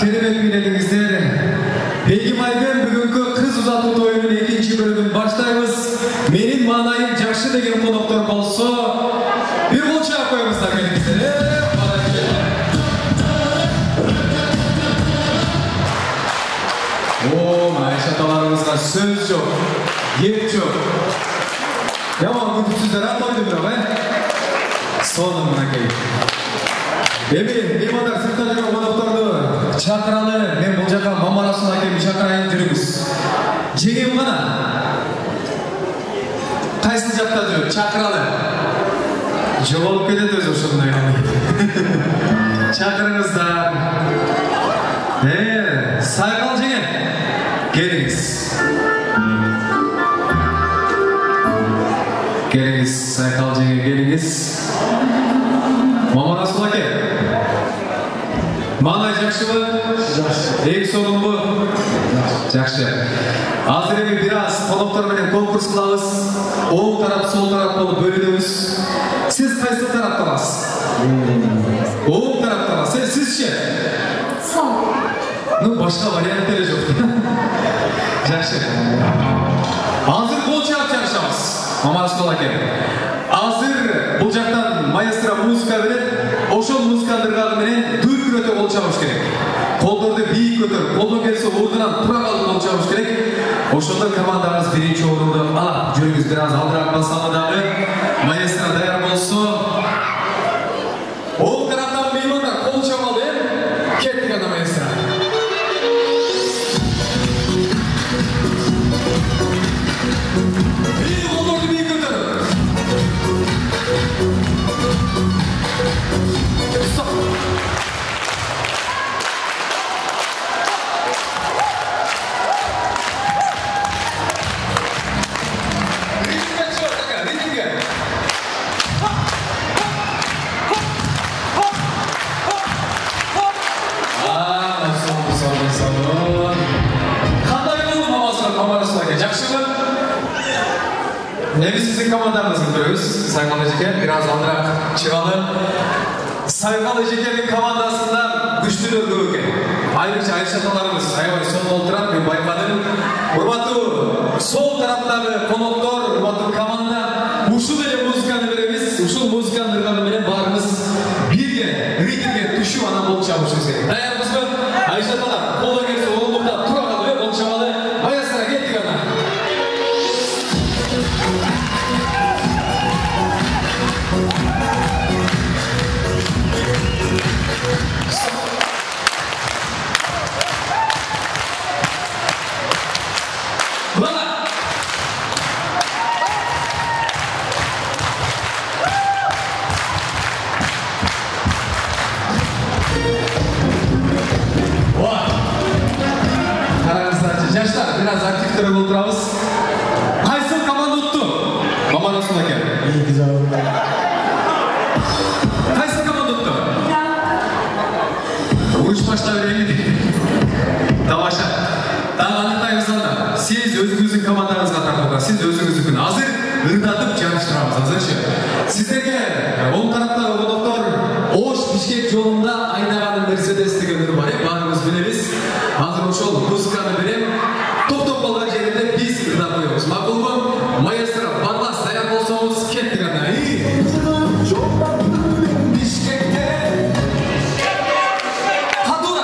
керемет биледіңіздер. Бегимайдың бүгінгі қыз ұзату тойының екінші бөлігін баштаймыз. Менің маңайым жақсы деген қонақтар болса, bir қол шағып қойыңыздар келіңіздер. Айшаталарымызға сөз жоқ, ет жоқ. Яман күтіпсіздер атайды бірақ, соны мұнакей. Меймандар сыртта жүрген қонақтарды шақыралы. Мен бұл жаққа мамарасын әкеліп шақырайын жүріңіз. Жеңем ғана. Қайсын жақта жүр? Шақыралы. Жоғалып кетеді өзі ұшындай қалмайды. Шақырыңыздар. Сайқал жеңем. Келіңіз. Келіңіз, Сайқал жеңе, келіңіз. Мама Расул әке. Маңай жақшы ба? Жақшы. Ең соғын бұ? Жақшы. Азыр еме біраз қонақтарменен конкурс қыламыз. Оң тарап, сол тарап болып бөлінеміз. Сіз қайсы тараптанасыз? Оң тараптанасыз. Сіз ше? Сол. Ну, башқа варианттері жоқ. Жақшы. Азыр қол шағып жарышамыз. Мама Расул әке. Азыр бұл жақтан маэстро музыка береді. Ошол музыкандырғаны менен дүркін өте қол шағыш керек. Қолдарды бейік өтір, қолдан келсе ордынан тұра қалып қол шағыш керек. Ошолда командамыз бірінші орынды алып жүріңіз. Біраз алдырақ басқаныдағы маэстро даяр болсын. Ол тараптан меймандар қол шағалды. Кеттік ана маэстро. Sizin komandanızın görüyoruz. Saymalı Jeker biraz aldırak çıkalım. Saymalı Jeker'in komandasından güçlü öldürürken. Ayrıca Ayşatalarımız ayvay son olduran bir baykadım. Hurmatlı sol taraftағы konuklar, hurmatlı komanda. Uşu dele müzikanı veremiz. Uşu müzikanı veremez. Barımız birge, ritmge düşüp ana bol çabuşuz gerek. Dayarımız mı? Ayşatalar kolda gelse oğlumda tura kalıyor. Bol çabalı. Mayasına gittik ana. Biraz aktif tarafı oturağız. Kaysıl komanda tuttu. Mama Rasул әке. Kaysıl komanda tuttu. Uç başta öğrenildi. Tamaşa. Daha anıktayımız anda. Siz özünüzün komandanızға tartуға. Siz özünüzün hazır ırdatıp çalıştıramız. Hazırшы. Sizlerге ол тараптағы қонақтар Ош Бишкек жолында айдаған Мерседес дегендер бар. Барымыз білеміз. Hazır ошол музыканы берем. Топ-топ болған жерінде біз ырдап қоямыз. Мақұл ба? Маэстро барлас даяр болсаңыз кеттік ана. Бишкекте. Қатура.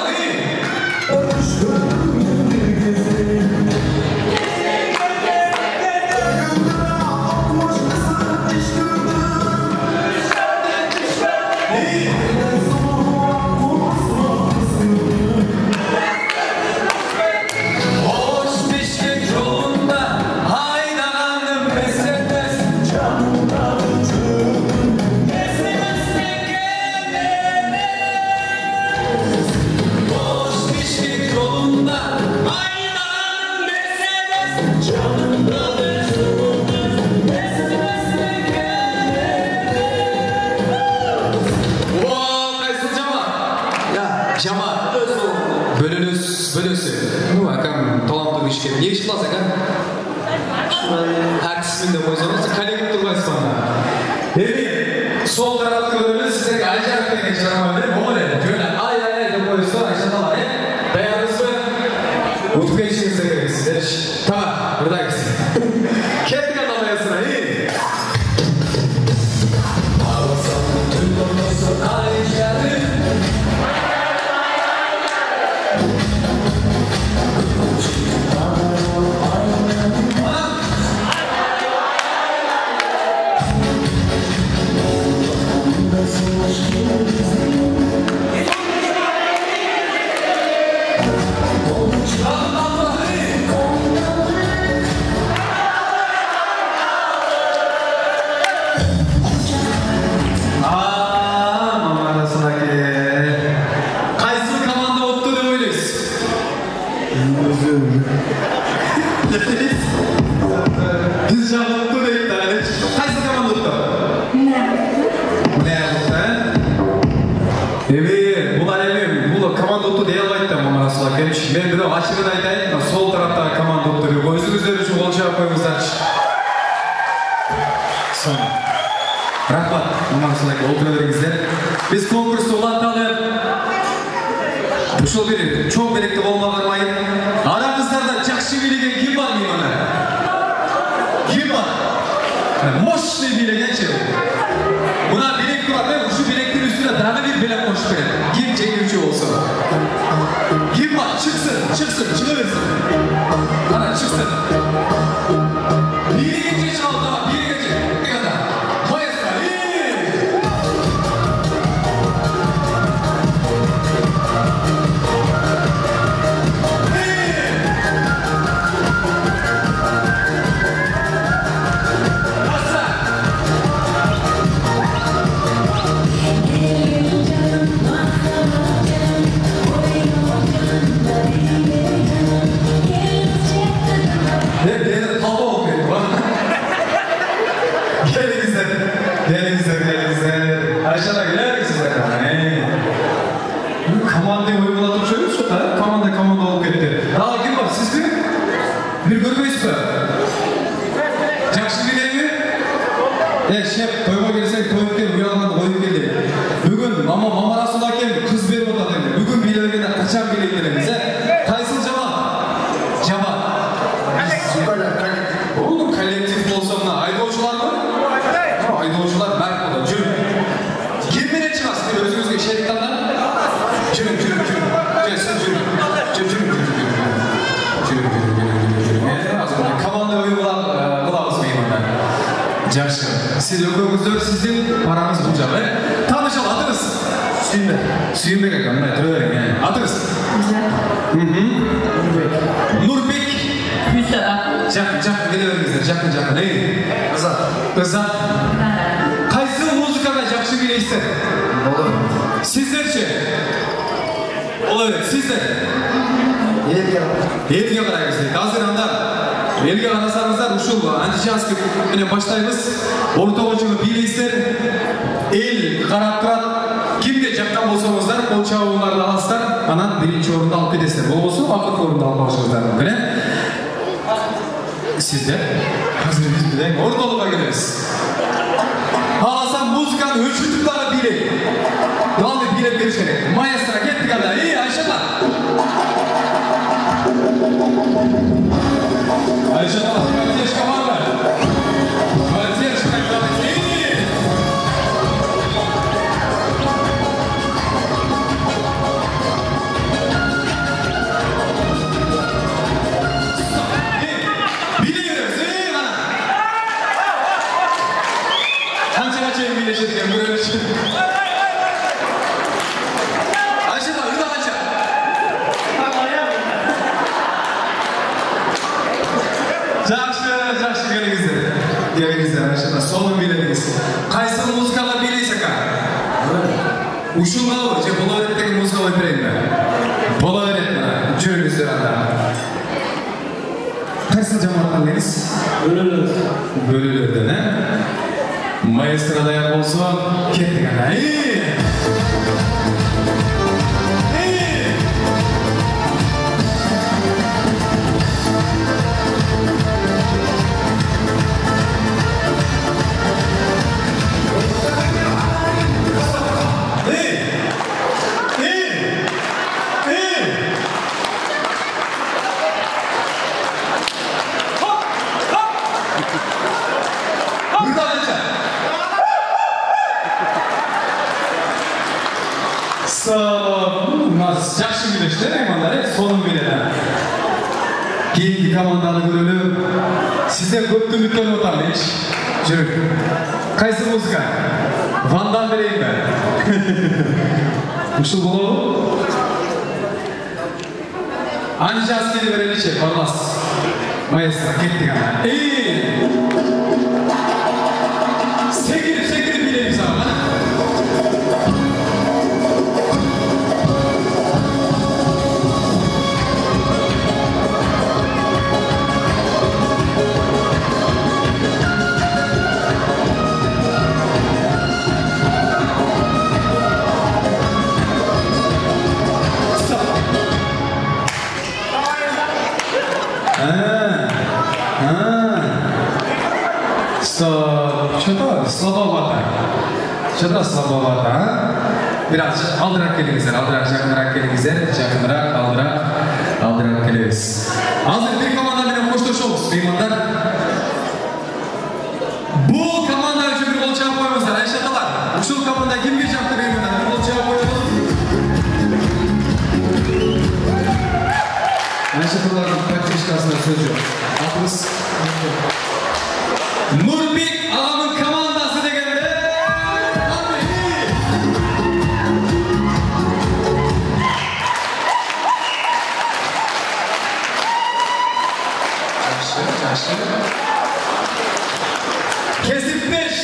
Bölüsü. Bu akam talantılı işken. Ne iş bulasın kan? Artistin de koysanız kalemi durmayız bana. Evet. Sol tarafta bölümü size ayıcak diye geçiren olabilir. Bu ne? Şöyle ay de koyuyorsa Ayşatalar. Sonra. Rahmat, Mamaşılak oldurularınızda. Biz konkursta ulantalı. Uşul biri, çok berekli olmalarmayın. Aramızlarda жақсы билеген kim var mıyım ona? Kim var? Moşlu bilegen şey. Buna bilek durar, şu bileklerin üstüne daha bir bilek koşup verir. Kim çekilişi olsa. Kim var? Çıksın, çıkıversin. Ana çıksın. Biri gece çaldı, biri gece. Ne kadar? Maestra, Aşağıda güler misiniz? Komandayı uygulatıp söylüyorsun da komanda olup gitti. Daha kim var? Siz mi? Bir görmeyiz mi? Жақсы билең mi? Şef, toyma gelsek toyup gel, uyandan koyup geldi. Bugün mama Rasul hakem kız verip otadı. Bugün bileğine kaçan bileklerimiz. Kaysıl cevap? Cevap. Oğlum kolektif olsa buna aydoğucular mı? Aydoğucular merk olur. Cürüm. Girmene çıkasın diye özümüzge şeritanlar. Cürüm. Komanda oyunlar kulağımız meymanlar. Жақсы. Siz öküğümüzde sizin paranız bulacak. Tanışalım, adınız? Sүйінбек aka, мына тұра берің. Атыңыз? Нұрбек. Жақын келе беріңіздер, жақын. Ызат. Қайсы музыкаға жақсы билейсіздер? Сіздерше? Олай, сіздер? Елге қарайсыздар. Қазір анда елге қарасаңыздар, ушул античанский менен баштайбыз. Ортого жылы билейсіздер. Ел қарап тұрады. Kimге жаққан болсаңыздар, қол чабуыларды аласыздар, анан биринчи орунду алып кетесиздер. Болбосо акыркы орунду албашыңыздар мүмкүн. Сиздер азыр биз менен ортолукка келебиз. Аласам музыканы өчүртүп дагы билейт. Главный билеп бериш керек. Маэстро кеттик анда. Айшата. Айшата, поддержка бар. Поддержка давайте. Жақсы келіңіздер, Айшата, соны биледіңіз. Қайсы музыкаға билейсің ка? Ушуға ой, же бола береттегі музыка ой берейін бе? Бола берет мына, жүріңіздер анда. Қайсы жамағаттан келіңіз? Бөлілерден, Маэстро даяр болса, кеттік ана. Жақсы билештер, аймандар, соның биледі. Кейінгі команданы көрілі, сізден көпті үміттен отам, еш? Жүрік. Қайсы музыка? Вандан берейін бе? Ұшыл болу? Анжас келі береліше, барлас. Маэстро, кеттік ана. Секіріп билейміз ана. Что-то слабовато. Что-то слабовато, а? Biraz aldırak gelingizler, aldırak, жақынырақ келіңіздер, жақынырақ, алdırak келіңіз. Hazır bir komandaмен қоштасамыз, меймандар. Бұл команда үшін бір қол шағып қойыңыздар, Айшаталар. Ушул команда кімге жақты меймандар? Bir қол шағып қойыңыздар. Ayşatалардың поддержкасына сөз жоқ. Атыңыз Нұрбек ағамның командасы дегенде. Kesipmiş.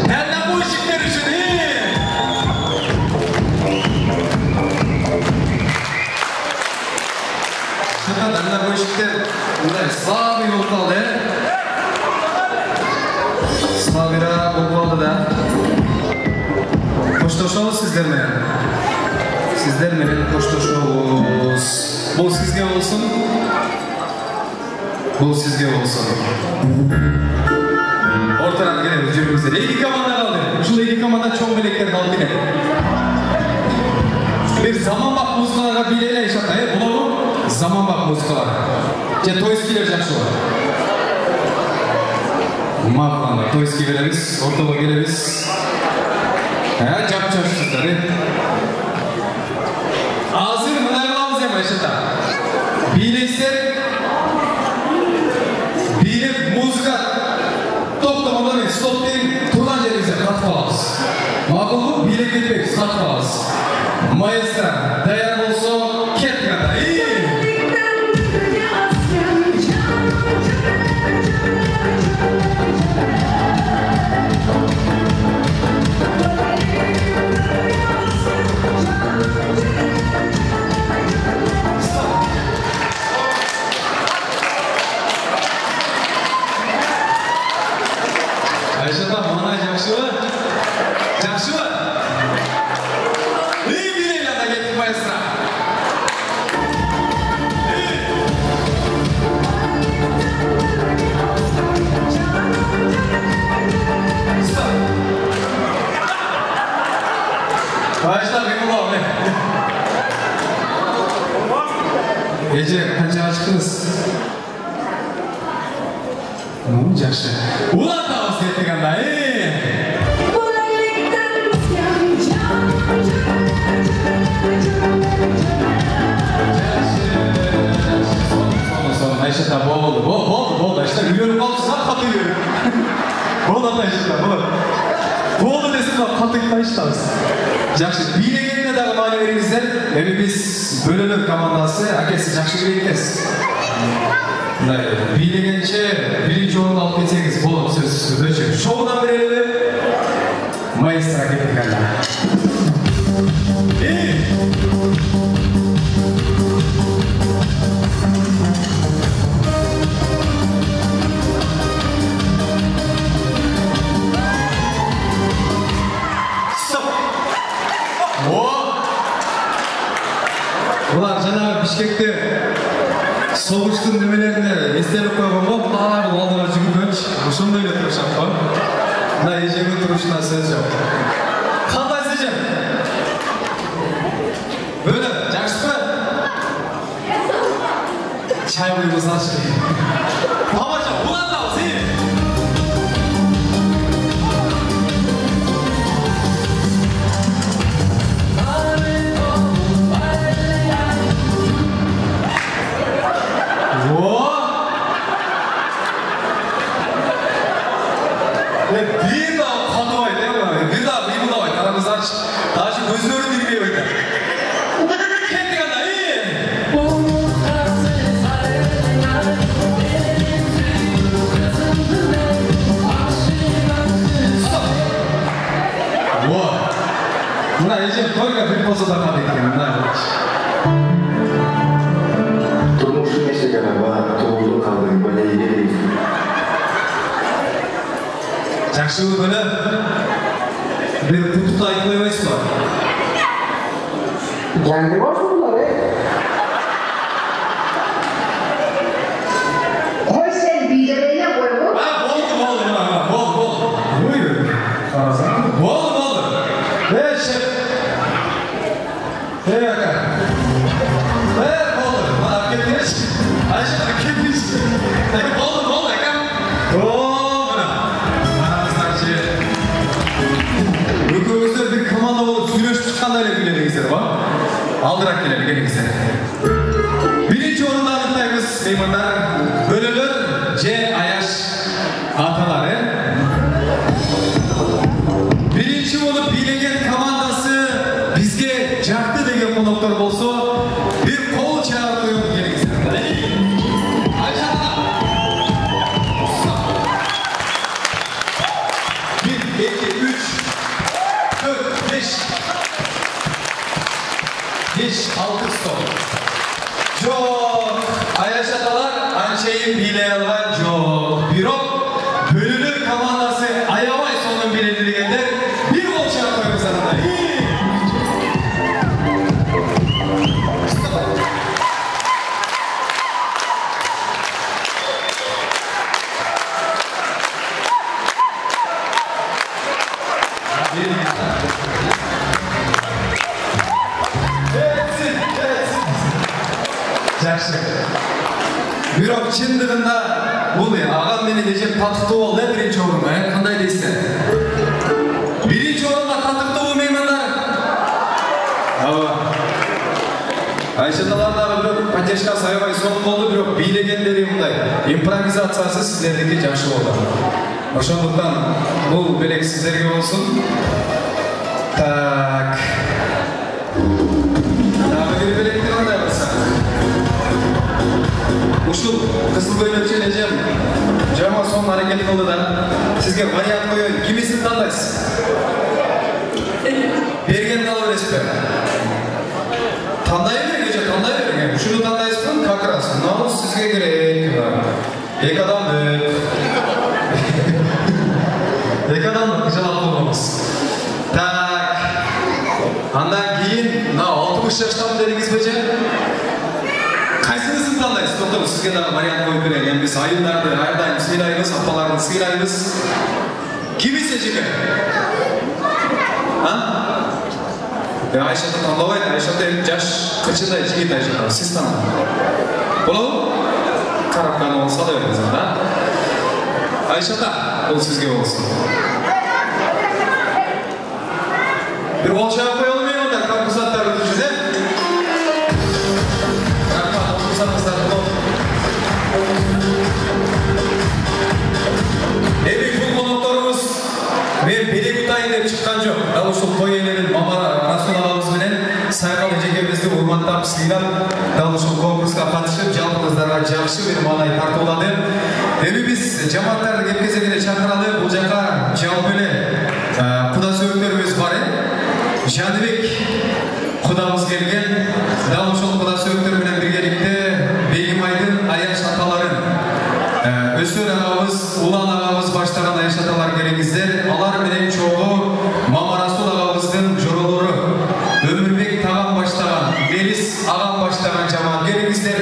Nereden bu ışıklar için iyi? Nereden bu ışıklar? Bunlar sağ bir yol kaldı. Sağ bir yol kaldı da. Koştoşuğuz sizlerle. Sizlerle koştoşuğuz. Bu sizge olsun. Bu sizge olsun. Ortadan gelelim cümlemizde. İki komanda kaldı. Şurada iki komanda çok melekler kaldı yine. Bir zaman bak muzikalara bileyle yaşatmayı. Buna bu zaman bak muzikalara. İşte Toyskiler жақсы var. Mağlanda Toyski geliriz, ortalığa geliriz. Жап-жапсыздар, Азыр мына кылабыз эми Айшата. Бийлейсиздер. Бийлеп музыка токтогондон кийин стоп дейин турган жериңизде катып алабыз. Макулбу? Бийлеп кетпейбиз, катып алабыз. Маэстро даяр болсо кеттик анда. Ayşata, bana жақсы mı? Жақсы mı? İyi bileyle de gittik maestra. Ayşata, benim oğlum ne? Gece kaça açtınız? Жақсы. Ulan tavsiye ettik anda, Sonra Ayşata oldu. Ayşata yürüyorum kalmışsın, katı yürüyorum. Oldu Ayşata, oldu desin bak, katı gitti Ayşata'mız. Жақсы, бийлегенде дағы маани беріңіздер. Эми биз бөлөнөк командасы, акеси жақсы бийлейкез. Бийлегенче биринчи орунду алып кетсеңиз болот, сөзсүз өчү. Шоудан берели. Маэстро кеттик анда. Бұлар жаңағы Бишкекте соғыштың немелеріне естелік қойған ба, бұлар алдыға жүгіргенш, ошондай эле турушат ба? Мына эжемдин турушуна сөз жок. Кандай эжем? Бөлө, жакшысызбы? Чай куюп салшы. Тамаша, улантабыз, Bir daha kanıvay değil mi? Bir daha bıyımılavay. Aramızda aç. Daha şu gözlerini dinliyor öyle. Kendi kadar iyi. Wow. Buna iyice koyga bir pozoda kaldık yani. Turmuşun eşekene var. Doğulu kaldık. Böyle iyi değil. Жақсы böyle bir kutuda ayıklaymayız mı? Kendi var bunlar Hoy sen bilereyle koy bu. Ha, bol. Aldırak geleli gelingizler. Birinci orunda anıtlayımız meymanlar. Bölülür C. Ayaş ataları. Birinci olup bilegen komandası bizge jaktı degen konuklar bolsa bir kol çağır koyup gelingizler. Bir, iki, üç, dört, beş, altı stop. Çok Ayaş atalar ançayı bile alan çok. Birok bölünür komandası ayavay sonun bilindirgenler bir gol çağır koyup sanırlar. Birok çındığında bu ne? Ağam beni diyecek tatıklı ol ne birinci orunma ya? Kanday değilse. Birinci orunma tatıklı olmaymanlar. Hava. Ayşatalarla bir pateşka sayabay sonum oldu Birok. Bilegenleri bunday. İmprovizasyası sizlerdeki caşı oldu. Oşanlıktan bu belek sizlerge olsun. Tak. Daha bir belekten onday olsa. Uşul kısıl bölümçe Necem Cama son hareketli oldu da sizge variant koyun. Kimisini tanıdayız? Bergen dalı resper. Tandayı mı gece? Tandayı mı? Uşulu tandayız mı? Kakrasın. Ne olur sizge gerek? Ek adam mı? Ek adam mı? Güzel altı olmamız. Tak. Andan giyin. 60 yaştan dediniz bece? Kaysınızın tanıdayız? Doktor sizge daha variant koyup verelim. Yani biz ayınlarda, her daim sıyırayımız, haftalarını sıyırayımız. Kimi seçiyor? Ha? Ayşe'de tanıdaydı. Ayşe'de yaş kaçında içi Ayşe'de. Siz tanıdın. Oğlum? Karapkan olsa da öyle zaten. Ayşe'de o sizge olsun. Bir bol çay koyalım ya onda. Karpuzatları düşünün. Evet bu konuklarımız ve Belegutay'ın hep çıkan çok. Daha şu toyelerin Mamara Rasulağımız bilen Saykal Ecekemizde urmantab sıylan daha şu konkurska katışıp jalpınızlara jakşı bir manay tartı oladı. Evet biz cemaatlar gepkezegine çakıralı bu jaka jalpöle kuda söğütlerimiz var. Jadibek kudamız gelgen daha şu kuda söğütlerine birgelikte Begimaydın Ayaş ataların Ösür ağamız, Ulan ağamız başlayan Ayaş atalar gelinizler. Alar bilen çoğu Mama Rasul ağamızın joroluru. Ömürbek tağam başlayan, Melis ağam başlayan cemaat gelinizler.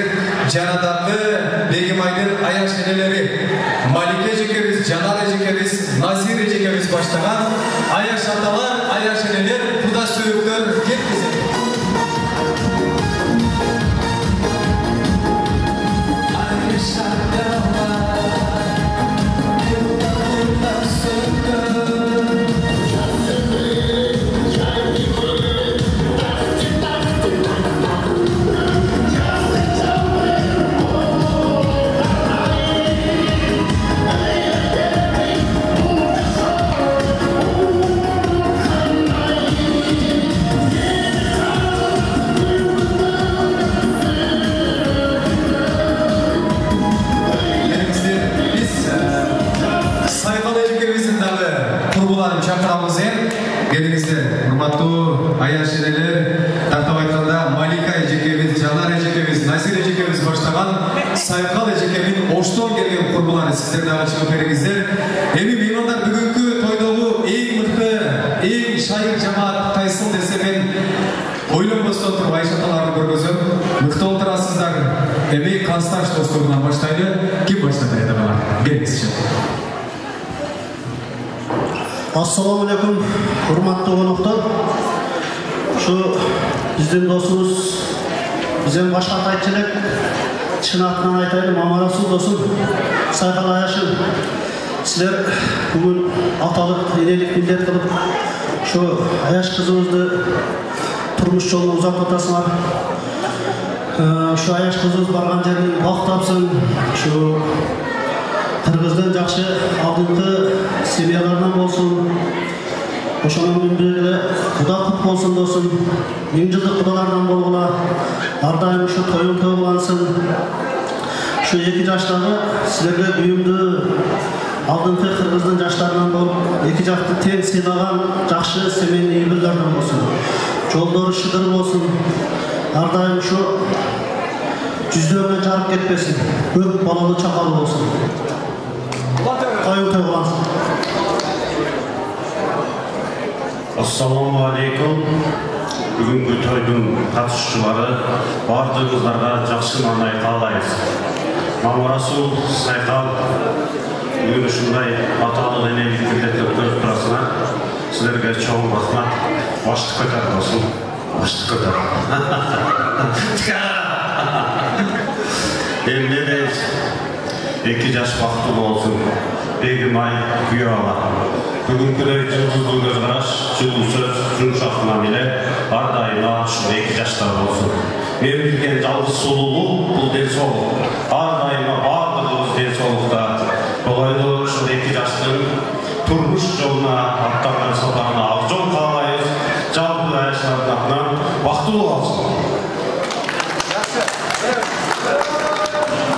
Canadaklı Begimaydın Ayaş eneleri. Malike Ecekeviz, Canar Ecekeviz, Nazir Ecekeviz başlayan Ayaş atalar, Ayaş eneler. Bu da söğütler gelinizler. Gelinizler, hurmatlı Ayaş eneler, tartap aytkanda Malika Ecekeviz, Canar Ecekeviz, Nasir Ecekeviz başlagan Saykal Ecekevin oşton gelgen kurbuları sizlerden açılıp veringizler. Emi meymanlar bugünkü toydoğu en mıhtı, en şair cemaat kaysın dese ben oylanmasdan turib Ayşe atalarını görgözüm. Mıhtı oturasızlar. Emi Konstanç dostluğundan başlaydı. Kim başladı edemeler? Geliniz için. Assalamu alaikum, hurmatlı konuklar. Şu bizden dostumuz, bizden başka taytçılık, çınatından aytayım, Mama Rasul dostum, Saykal Ayaş'ın. Sizler bugün atalık, inelik millet kılıp, şu Ayaş kızımızdı turmuş yolunu uzatmasınlar. Şu аяш kızız bargan жерин бактапсын. Şu Kırgız'dan жақсы алдыңғы семьяларынан болсын. Ошонун бирге Куда кут болсын досым. 1000 жылдык кудалардан болгула. Ар дайым ушу тоюн тойлансын. Şu 2 жаштагы силерге үйүмдү алдыңғы Кыргыздын жаштарынан болуп, 2 жакты тең сыйлаган жакшы семейный үйлөрдөн болсын. Жолдору шыдыр болсын. Ар дайым şu жүздөрүнөн жарып кетпесин. Көп балалы чакалы болсын. Тоюн тойлансын. Assalamu alaikum. Бүгүнкү тойдун катышуучулары бардыгыңыздарга жакшы маанай каалайбыз. Мамарасул Сайкал бүгүн ушундай аталык энелик милдетти өткөрүп турасына силерге чоң рахмат. Башты көтөр болсун. Башты көтөр. Эмне 2 жаш бактылуу болсун. Бегимай Күйала. Бүгүнкүдөй жылдыздуу көз караш, жылуу сөз, жумшак мамиле ар дайыма ушул 2 жаштар болсун. Мен билген жалгыз сулуулук бул ден соолук. Ар дайыма бардыгыбыз ден соолукта. Долайдуу ушул 2 жаштын турмуш жолуна аттанган сапарына ак жол каалайбыз. Жалпы аяштардын атынан бактылуу болсун.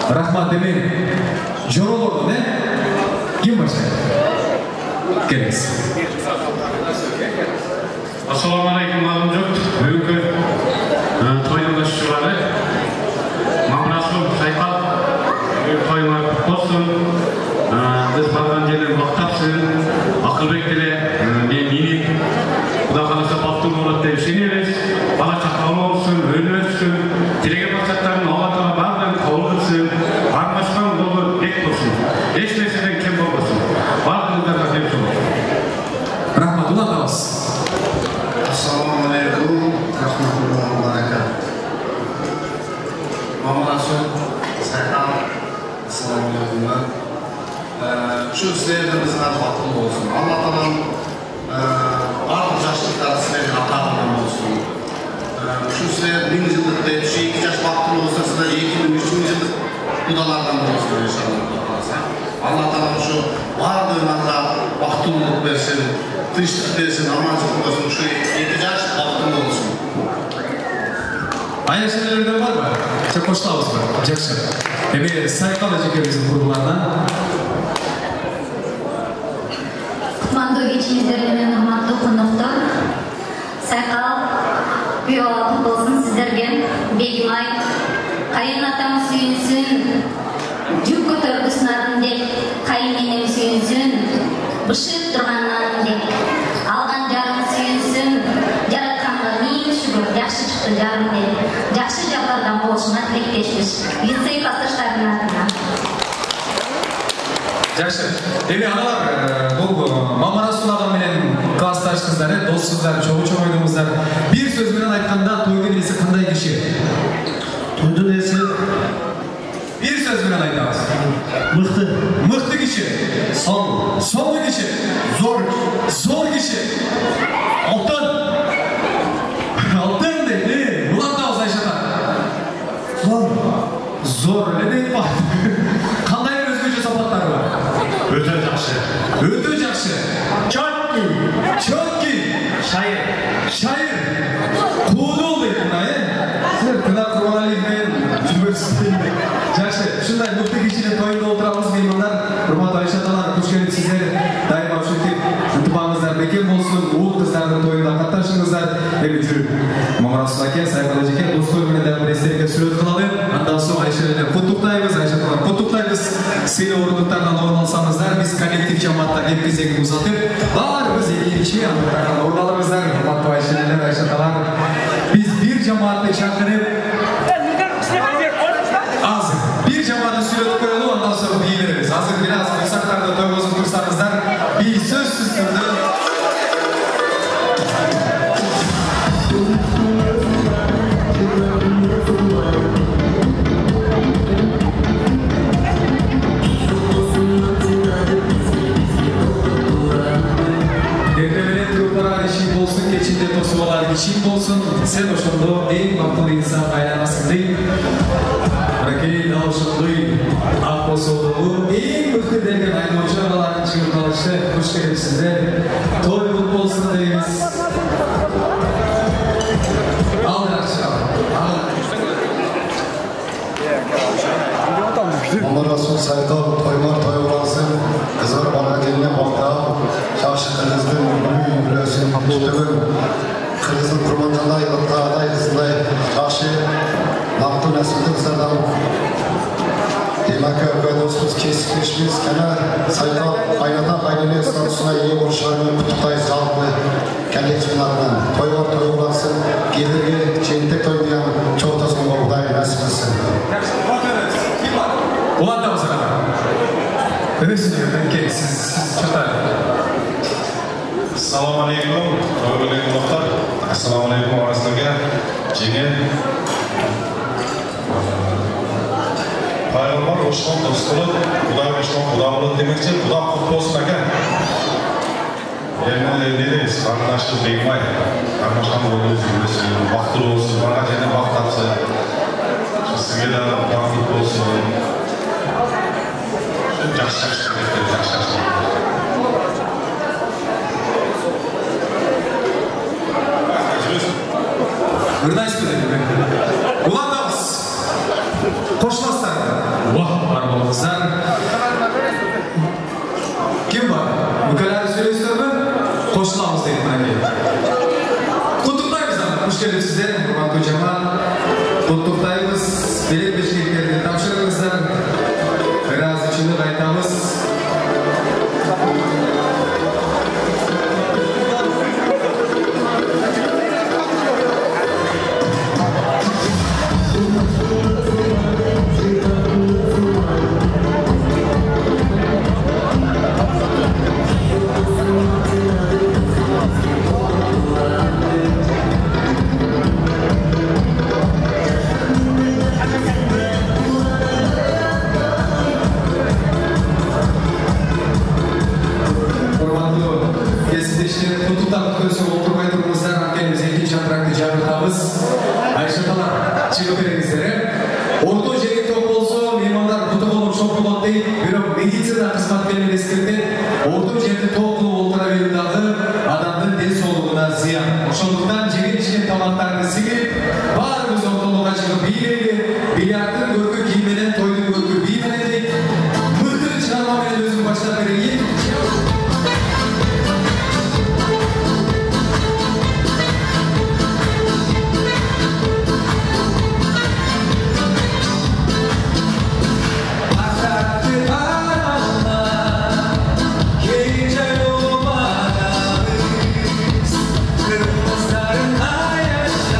Рахмат демен. Жоролорду не? Ким баштайт? Келиңиз. Assalamu alaikum Malumjurt. Бүгүнкү тойдун башчылары Мамрасул Сайкал тойуңар болсун. Биз барган жерден бактапсың. Акылбек деле мени Куда каласа бактуу болот деп ишенебиз. Бала чакалы болсун, өнөсүн, тилеген максаттарын Алла Таала баардыгын кабыл кылсын. Армашкан болуп бек болсун. Эч нерседен кем болбосун. Баардыгыңыздарга кем болсун. Рахмат, улатабыз. Assalamu alaikum rahmatullahi wa barakatuh. Mamalasın, Serkan, assalamu alaikum. Şu sizlerimizin adı batıl olsun. Allah Ta'nın artık yaşlıkları sizlerin hatalından olsun. Şu sizler 1000 yıllık da şu 2 yaş batıl olsa sizler 2000-3000 yıllık kudalardan olsun inşallah. Allah Ta'nın şu vardığında bahtılılık versin. Tırışlık versin, amancılık olsun, şu 2 yaş baktım olsun. Аяш энелерден барбы? Çok коштабызбы? Жакшы. Эми Сайкал эжекебиздин курбуларынан Кутмандуу кечиңиздер менен урматтуу коноктор. Сайкал Күйала болсун сиздерге. Бегимай кайынатам сүйүнсүн. Жүк көтөргүсүнатын деп кайыненем сүйүнсүн. Бышып турганнан деп алган жарым сүйүнсүн. Жаратканга миң шүгүр жакшы чыкты жарым деп. Жакшы жаптардан болушуна тилектешпиз. Лицей классташтардын атынан. Жакшы. Эми аналар бул Мамарасул ага менен классташ кыздар, дос кыздар, чогуу ойнобуздар. Бир сөз менен айтканда тойдун ээси кандай киши? Тойдун ээси bir söz менен айтабыз. Мыкты киши. Соңу киши. Зор киши. Алтын дейт. Улантабыз Айшата. Зор эле дейт ба? Кандай өзгөчө сапаттары бар? Өтө жакшы. Чотки. Шайыр. Куудул дейт мына, Силер Кына Курбаналиев менен жүрбөйсүздөр. Жакшы, ушундай мыкты кишинин тоюнда отурабыз меймандар. Урматтуу Айшаталар, куш келип сиздер. Дайыма ушинтип ынтымагыңыздар бекем болсун. Уул кыздардын тоюнда катташыңыздар. Эми жүрүп Мамарасул аке, Сайкал эжеке достор менен дагы бир эстеликке сүрөт кылалы. Андан соң Айша менен куттуктайбыз, Айшаталар куттуктайбыз. Сыйлуу ордуктардан орун алсаңыздар, биз коллектив жамаатта кеп кезегин узатып, баарыбыз экинчи андыктардан орун алабыздар. Урматтуу Айша менен Айшаталар. Биз бир жамаатты чакырып азыр бир жамаатты сүйлөтүп коелу, андан соң бий беребиз. Азыр бир аз кырсактарды тойгозуп турсаңыздар, бий сөзсүз түрдө чиң болсын, сен ошондо эң бактылуу инсан айланасың дейт. Мынакей дал ошондой ак болсодогу эң мыкты деген айдоочу агалардын чыгыртылышы куш келипсиздер. Той кут болсун дейбиз. Мамарасул Сайдал тойлар тойласын, кызыр бала келіне бақтап, шашы қырғыздың үмі үлесін түтігін, қырғыздың құрманжандай, ұттағадай қызындай, шашы нақты нәсілді қызардан. Демәкі өкәдосыз кесіп кешмес, кәні Сайдал айнада қайнелек статусына ие болушарымен құттықтай жалпы кәлексінарынан. Тойлар тойласын, келерге жентек тойдыян чортасын болудай нәсілісін. Ulandamız abi. Öğüsünüyor, siz çatar. Assalamu alaikum, to'g'rilik muxtar. Assalomu alaykum orasiga jigin. Payg'ambar o'shqon do'stlik, Xudo o'shqon Xudo bo'ladi demakchi, Xudo qutlu bo'lsin aka. Endi ne deysiz? Qardoshim Begmay, qardoshim bo'lsin, vaqtli bo'lsin, bana yana vaqt topsa. Sizga da vaqt bo'lsin. Ырдайсыз бе? Уладамыз. Қошластар. Уах, бар болыңыздар. Кім бар? Мүкәләрі сөйлесіздер ме? Қошыламыз дейді мынакей. Құттықтаймыз ана. Қош келіпсіздер. Құрбан жаман. Құттықтаймыз. Берек бешкектерді тапшырыңыздар. Разычылық айтамыз. Kırmızıların ayaşlar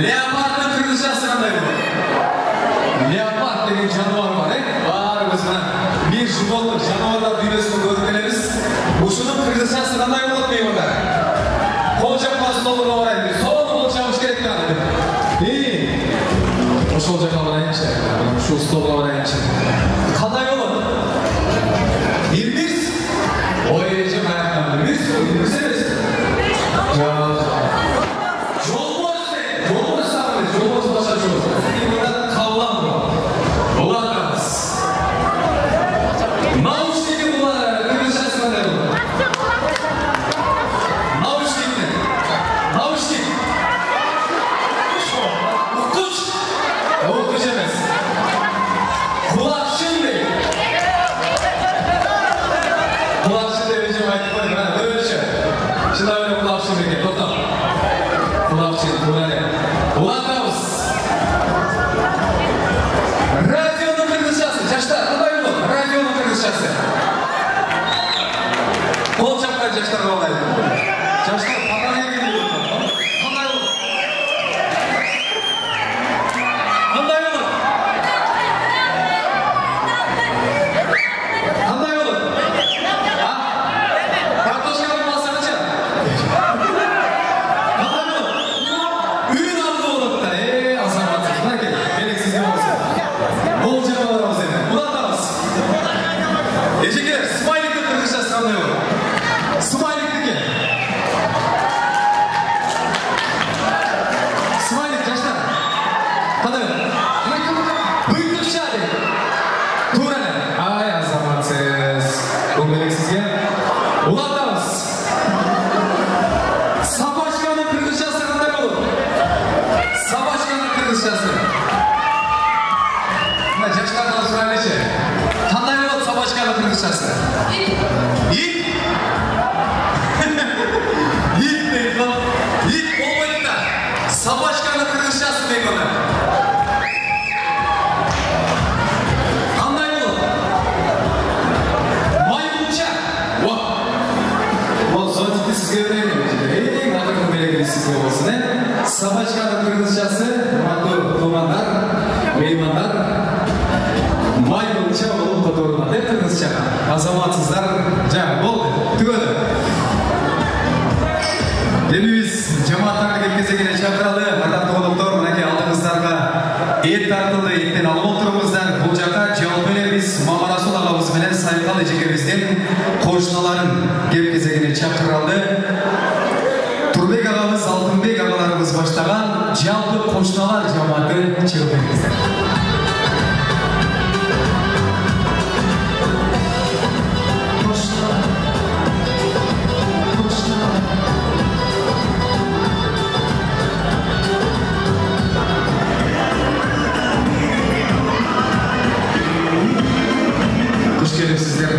Leopardın kırılacağız qanday bo'ladi? Leopard degan jonivar bor, barimiz mana bir животных, jonivorlar dunyosini ko'rib kelamiz. O'shuni kırılacağız qanday bo'ladi deyman. Qo'l chapasini olib boraylik. So'ng qo'l chapamiz kerak ekan. O'sha joyga boraylikchi. Shu stolga boraylikchi. Qanday bo'ladi? Bilmiz. O'yinchi hayotdan bilmiz. Bilmiz emas. Sabachka'nın kırılışası, tuğmanlar, meymanlar, maymunça olup oturma deb kırılışça. Azamatsızlar cevap oldu, tügödü. Biz cemaatlarga ketkizgene çakıralı, atatlı oluptor, mınaki aldığınızlarga et tartıldı, etten alıp oturumuzdan bu jaka cevap veremiz. Mama Rasul ağabeyimiz bilen Sayıkal ejekemizden koşnaların ketkizgene çakıraldı. Turbek ağabeyimiz, Altınbek ağalarımız başlagan жалпы koşnalar cemaati çevrenizde. Hoş geldiniz sizler.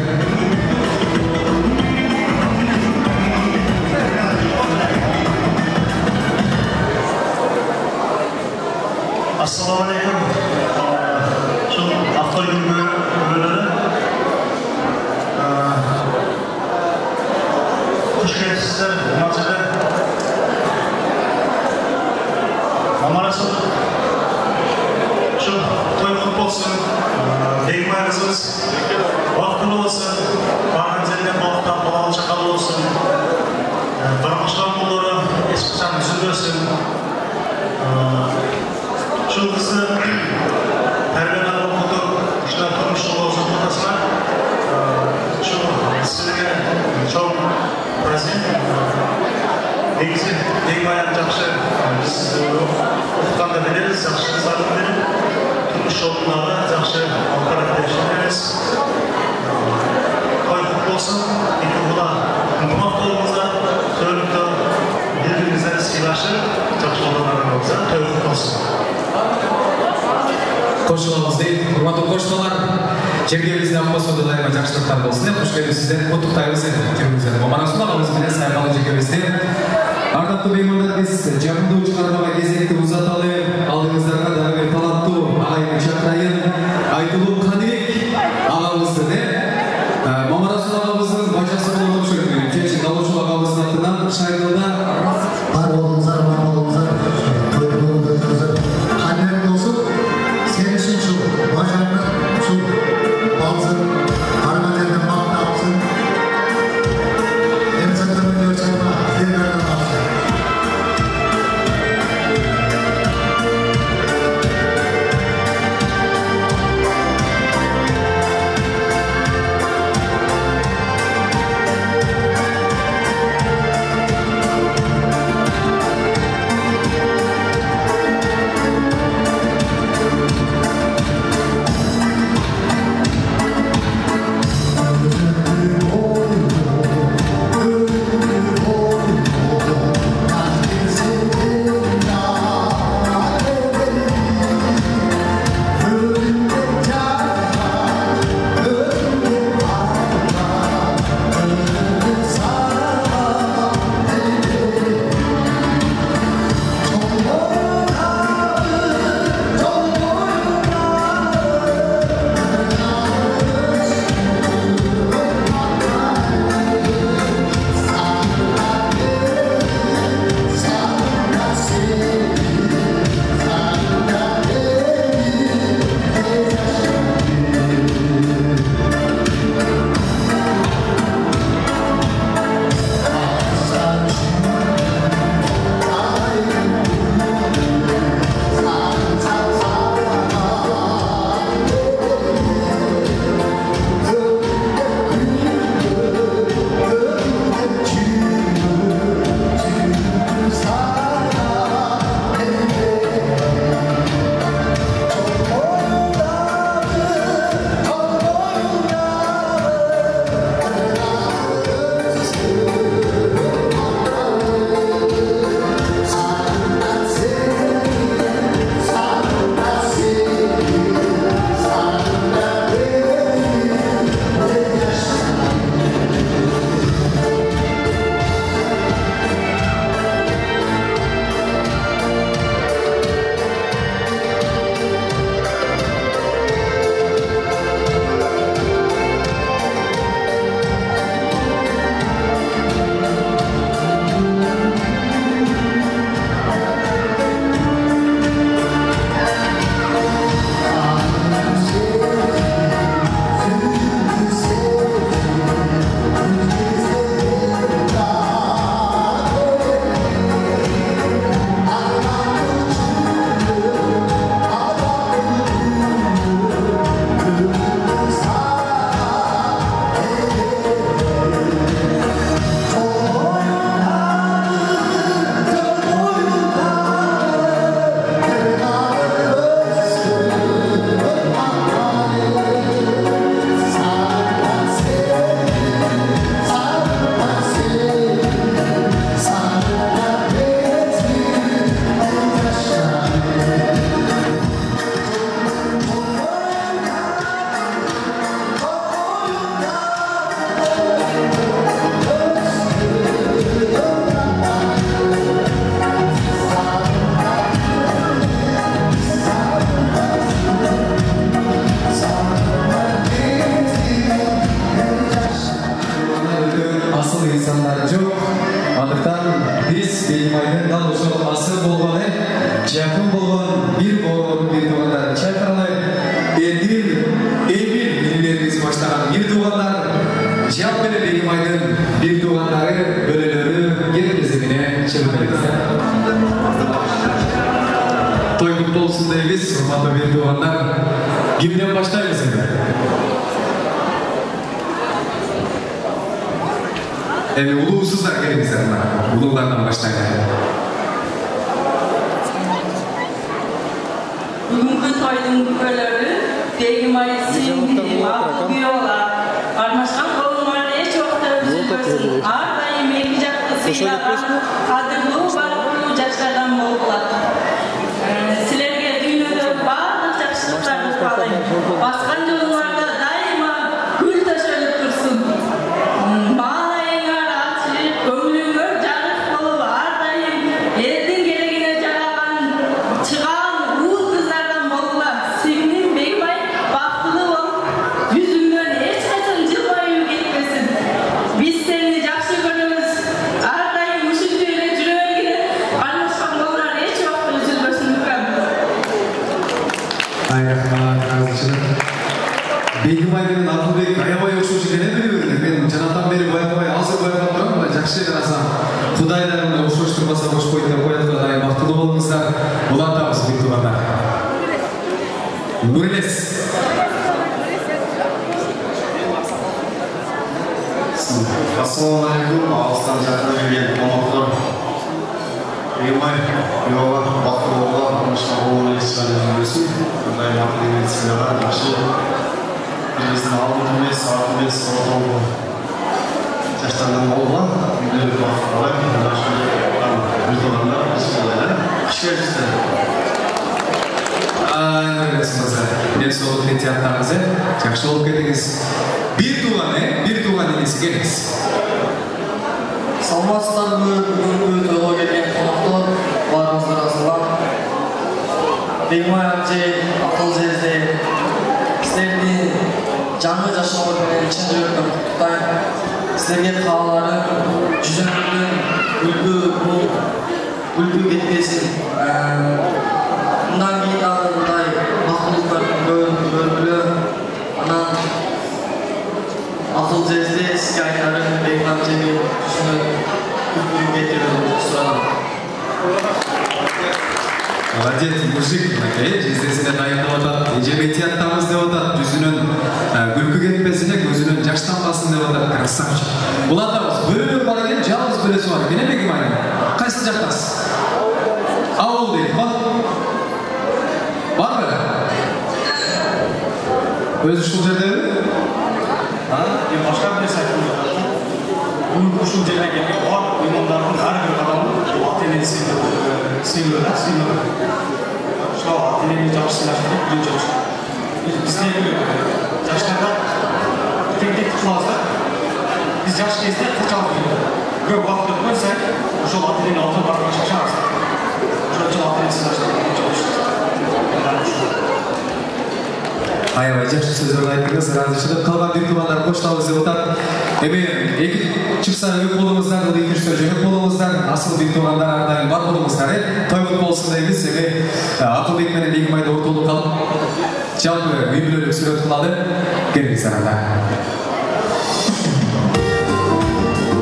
Assalamu alaikum. Çok Aqtoy günleri. Hoş geldiniz sizler. Matçada. Mama Rasul. Şu toy kutlu olsun. Değirmenimiz vakıflı olsun. Barın zelinden balıktan balalı çakalı olsun. Barmıştan bulları eskişen üzülüyorsun. Şu kızı pervenen okudu, işler konuştu olsun tutasına. Şu sizlere çok prezent. Negisi, değmeyen жақсы biz okutkanda biliriz, жақсы kızlarını biliriz. Turmuş yolunları жақсы alkarak değiştiririz. Koy kutlu olsun. İki buda ынтымақтылығымызда тәулікті birbirimize сыйлашып, жақсы olanlarımıza тәулік kutlu olsun. Koşulumuz değil, hurmatlı koşmalar, Çerkevizde Akbası'da daima жақсылықтар болсын. Hoş geldiniz sizden, kutuktayımız Çerkevizde. Mama Rasul ağabeyimiz bilen Sayıkal Çerkevizde. Ardaқты meymanlar biz жақынды uçlarına кезекті uzatalı, aldığınızlarına da bir talattu, ağayını çakırayın, Айтылу Қадыбек ağabeyimizді de. Mama Rasul ağabeyimizдің бажасы болуып жүрген. Кеші Далушул ağabeyimizдің атынан Шайдылда бар болыңыздар, Жақын болған bir бауыр bir туғандар чайқалай Еділ, Емил менелеріңіз баштаған bir туғандар Жалпелі Бегімайдың bir туғандары бөлелері ел кезегіне шығып беріңіздер. Той құтты болсын дейміз, құрметті bir туғандар. Кімнен баштаймыз енді? Ұлуысыздар келіңіздер, ұлулардан баштаймыз. Бүгінгі тойдың күпелері Бегімай сүйімді мақұл күйеуға арнашқан қолыңар еш уақытта үзілбесін. Әрдайым екі жақты сыйлаған қадірлі барлық жастардан мол болады. Сілерге дүйнөде барлық жақсылықтарыңыз қалаймын. Басқан жолыңарда дайыма гүл төселіп тұрсын. Маңайыңар ашылып, көңіліңер жарық болып, әрдайым елдің керегіне жараған шыға Бегімайдың Ақылбек аябай ұқсау жүргенен біле мен жанаттан бері байқамай азыр байқап тұрамын да жақсы қарасам Құдайдарымды ұқсаштырмаса қош қойында қоятқа дайын бақытты болыңыздар. Ұлатамыз бір туғандар. Нұрелес. Ассалаумағалейкум, алыстан жақын келген қонақтар. Бегімай күйеуға бақытты болуға, қонышқа болуға ешқандай жүргесін. Бұндай мақұл деген сыйларға жақсы Bizden aldığımız, sağladığımız sorduğu yaşlardan olma, bir bakımlar, bir dolanlar, bir şeyler. Şerifler. Aynen öylesiniz. Ben soğuk fetiyatlarınızı жақсы болып кетіңіз. Bir tuğan денесі келіңіз. Саламатсыздар бүгінгі тойға келген қонақтар, барыңыздар асылар. Бегімай әбже ақыл жерде сіздерді жаңы жашауы менен чын жүректен құттықтаймын. Сіздерге қалаларың жүзіңіздің үлгі кетпесін. Бұндан кейін ағындай мақұлықтардың бөлгілі анан ақыл жезде сізге айтарым Бегімай әбжеге жүзіңіз үлгі кетерін сұрадым. Молодец, мужик, жездесіне дайындап отады, ежебеті аттамыз деп отады, жүзінің күлкі кетпесіне көзінің жаштанбасын деп отады, красавчик. Ұлатамыз, бөлі бар екен, жалғыз бөлесі бар екен, Бегімай? Қайсы жақтасыз? Ауыл дейді, ба? Бар ма? Өзі шул жерде ме? Мен башқа бір айтқым келеді. Бүгінгі ушул жерге келген бар меймандардың әрбір адамы ата-енені сыйлады. Ошол ата-енени жакшы сыйлашты, үйдөн жакшы. Биздеги жаштарда теңдек кылабыз да. Биз жаш кезде качалып көп убакыт өткөн сайын ошол ата-энени алдына барып чакшабыз. Ошол ата-энени сыйлашты. Аябай жақсы сөздерді айттыңыз, разышылып қалған бір туғандар қоштауыз деп отады. Екі шықса өк болыңыздар, екі шықса жөнек болыңыздар, асыл бір туғандар ардайым бар болыңыздар. Тойғыт болсын дейміз, Ақылбек менен Бегімайды ортолы қалып, жалпы үйбілөлік сүрет қылады. Келіңіздер анда.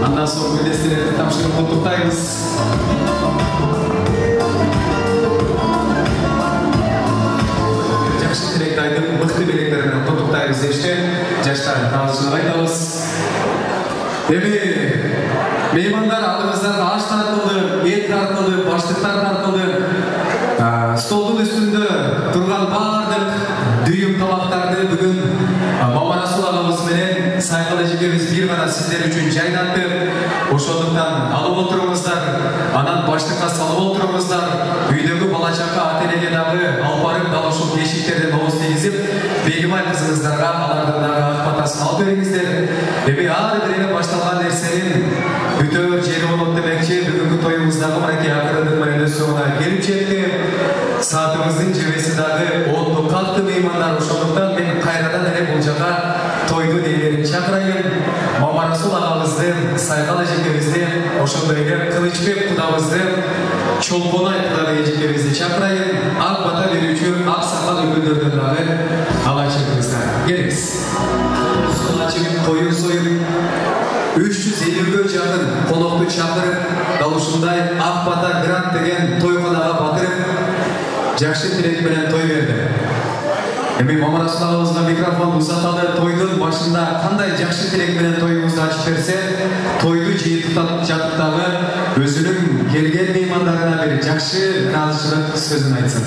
Андан соң гүлдестерді тапшырып құттықтаймыз. Жақсы тілекті айтып, мықты белектермен құттықтаймыз деште, жаштарын танысуын айтамыз. Меймандар алдыңыздан аш тартылды, ет тартылды, баштықтар тартылды. Столдың үстінде тұрған бардық дүйім табақтарды бүгін Мамарасул ағамыз менен Сайқалы жекеміз бір ғана сіздер үшін жайнатты. Ошондуктан алып отырыңыздар, анан баштыққа салып отырыңыздар. Үйдегі балачаққа ата-энеге дагы алып барып далашыл бешиктерден оғыз тегізіп, Бегімай қызыңыздарға алардың дағы ақ батасын алып беріңіздер. Ар біріне башталған нәрсенің бүтөр жері болот демекчи, бүгүнкү тоюбуздағы мынакей акырындык менен өз соңуна келип жетти. Саатыбыздын жебеси дагы 10 калкты меймандар, ошондуктан мен кайрадан эле бул жака тойду дейлерин чакырайын. Мамарасул агабыздын, Сайкал эжекебиздин, ошондой эле Кылычбек кудабыздын, Чолпонай кудагы эжекебизди чакырайын. Ак бата берүүчү ак сакал өкүлдөрдөн дагы алай чакырыңыздар. Келиңиз. Тойун союп 350-ге жакын конокту чакырып, дал ушундай Ак Бата Гранд деген тойконага батырып, жакшы тилек менен той берди. Эми Мамарасул агабызга микрофон узаталы. Тойдун башында кандай жакшы тилек менен тоюңузду ачып берсе, тойду жатып дагы өзүнүн келген меймандарына бир жакшы ыраазычылык сөзүн айтсын.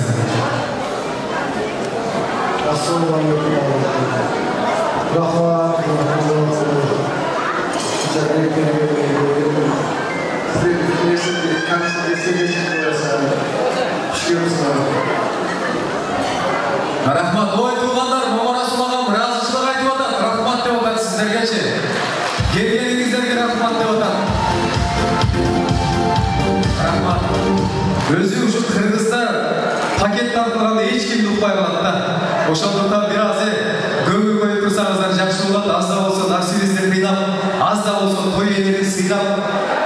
Рахмат. Ой туугандар, Мамарасул агам ыраазычылык айтып атат. Рахмат деп атат сиздергечи. Келгениңиздерге рахмат деп атат. Рахмат. Өзү ушу кыргыздар пакет тартылганда эч кимди укпай калат да. Ошондуктан бир аз көңүл коюп турсаңыздар жакшы болот. Аз да болсо насибибизди кыйнап, аз да болсо той ээлерин сыйлап,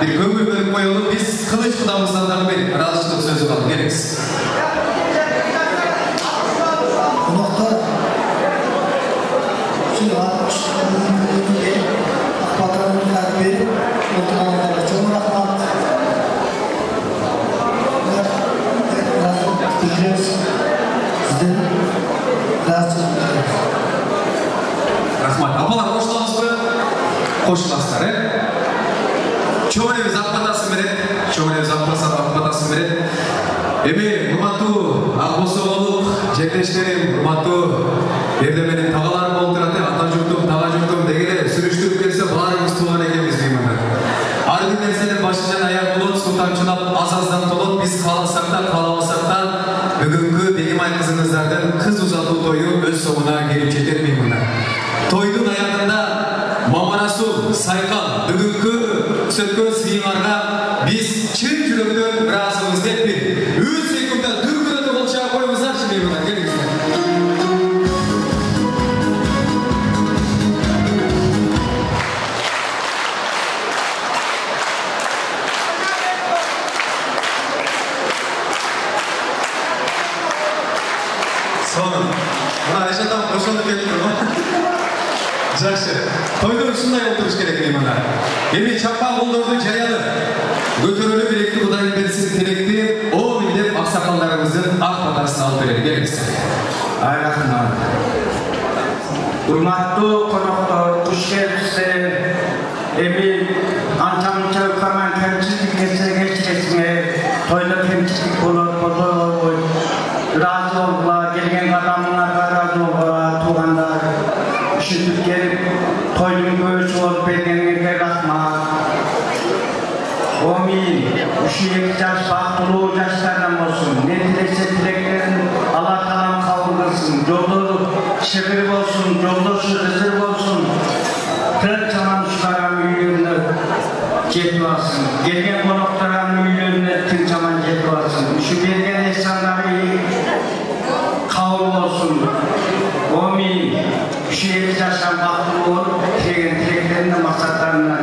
бир көңүл бөлүп коелу. Биз Кылыч кудабыздан дагы бир ыраазычылык сөзү калды. Келиңиз. Рахмат. Апалар кошуламызбы? Кошуласыздар, Чөмөнөбүз Ак Батасын берет. Чөмөнөбүз Ак Батасын берет. Эми урматтуу ак болсоолук жектештерим, урматтуу жерде менин тагаларым болуп турат. Ата журтум, тага журтум дегеле сүрүштүрүп келсе баарыбыз тууган экенбиз меймандар. Ар бир нерсенин башы жана аяк болот, султан чунап аз-аздан толот. Биз кааласак да, каалабасак да бүгүнкү Бегимай кызыңыздардын кыз узатуу тою өз соңуна келип жетет меймандар. Тойдун аягында Мамарасул, Сайкал бүгүнкү сөткөн сыйыңарга биз чын жүрөктөн ыраазыбыз деп бир 3 секундда дүркүрөтүп болча коюңуздарчы меймандар. Келиңиздер. Мына Айшатам ошондо келип турган. Жакшы. Тойдо ушундай болуп туруш керек меймандар. Эми чапкан колдорду жаялы. Көтөрүлүп билекти Кудайым берсин тилекти. Ооми деп аксакалдарыбыздын ак батасын алып берели. Келиңиздер. Ай рахмат. Урматтуу коноктор, куш келипсиздер. Эми анча-мынча укаман кемчилик кечиресиңер. Тойдо кемчилик болот, болбой. Разы болгула, келген адамыңарга разы болгула, туугандар. Ушинтип келип, тойдун көбүсү болуп бергениңерге рахмат. Омин, ушу 2 жаш бактылуу жаштардан болсун. Не тилесе тилектерин Алла Таалам кабыл кылсын. Жолдору шебер болсун, жолдошу ызыр болсун. Тын чаман ушуларга үйлөрүнө жетип алсын. Келген конокторга үйлөрүнө тын чаман жетип алсын. Ушу берген эсандары кабыл болсун. Омин, ушу 2 жаштан бактылуу болуп, тилеген тилектерин максаттарына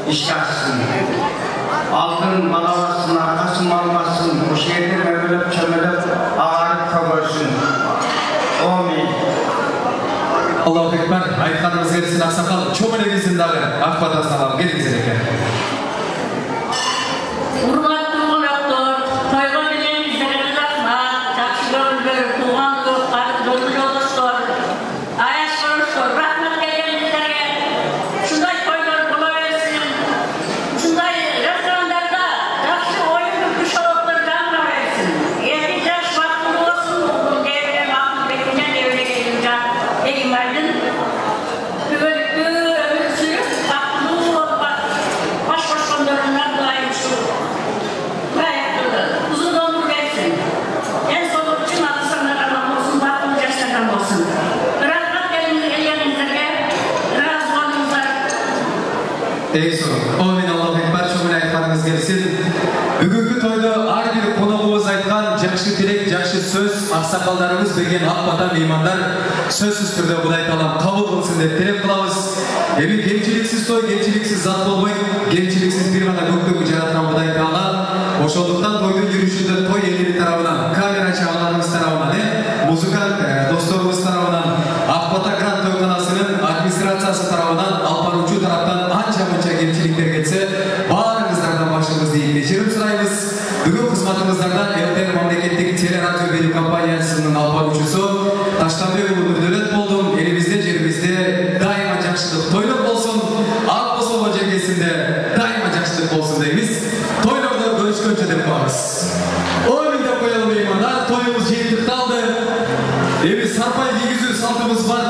ишке ашсын. Алдын балабасын, аркасын малбасын, ошол жерде мөбөлөп, чөмөлөп, агарып көгөрсүн. Омин. Аллаху Экбар. Айтканыбыз келсин аксакал. Чөмөлөбүздүн дагы ак батасын алып келиңиздер экен. Урматтуу коноктор, тойго келгениңиздерге рахмат. Жакшы көрүлгөр, туугандык, жолдо жолдоштор, аяш көрүштөр, рахмат келгениңиздерге. Ушундай тойлор боло берсин. Ушундай ресторандарда жакшы оюн шоулар жаңыра берсин. 2 жаш бактылуу болсун. Кээбирен Акылбектен эбелеген жан Бегимайдын күбөлүктүү өмүр сүрүп бактылуу болуп баш кошкондоруна кылайын ушу. Uzun ömür versin. En son için atışanlardan olsun, bakımlı yaşlardan olsun. Rahmat gelgenizlerge, razı olunuzlar. Ey so'ng. Amin. Allohu Ekber. Cho'mil aytganingiz kelsin. Bugungi to'yda har bir qonog'imiz aytgan жакшы тилек, жакшы сөз, аксакалдарыбыз берген ак бата меймандар сөзсүз түрдө Кудай таалам кабыл кылсын деп телеп кылабыз. Эми кемчиликсиз той, кемчиликсиз зат болбойт, кемчиликсиз бир гана көктөгү жараткан Кудай таала. Ошондуктан тойдун жүрүшүндө той элleri тарабынан, камерачы агаларыбыз тарабынан, музыкант досторубуз тарабынан, ак бата гранд тойканасынын администрациясы тарабынан, албануучу тараптан анча-мынча кемчиликтер кетсе, баарыңыздардан башыңызды ийип кечирип сурайбыз. Бүгүн кызматыбыздарда ЛТР мамлекеттик телерадио берүү компаниясынын албануучусу Таштанбек уулу Нурдөөлөт болдум. Элибизде, жерибизде дайыма жакшылык тойлор болсун, ак бособо жергесинде дайыма жакшылык болсун дейбиз. Тойлордо көрүшкөнчө деп калабыз. Ойын деп коелу меймандар, тоюбуз жыйынтыкталды. Эми сарпай кийгизүү салтыбыз бар.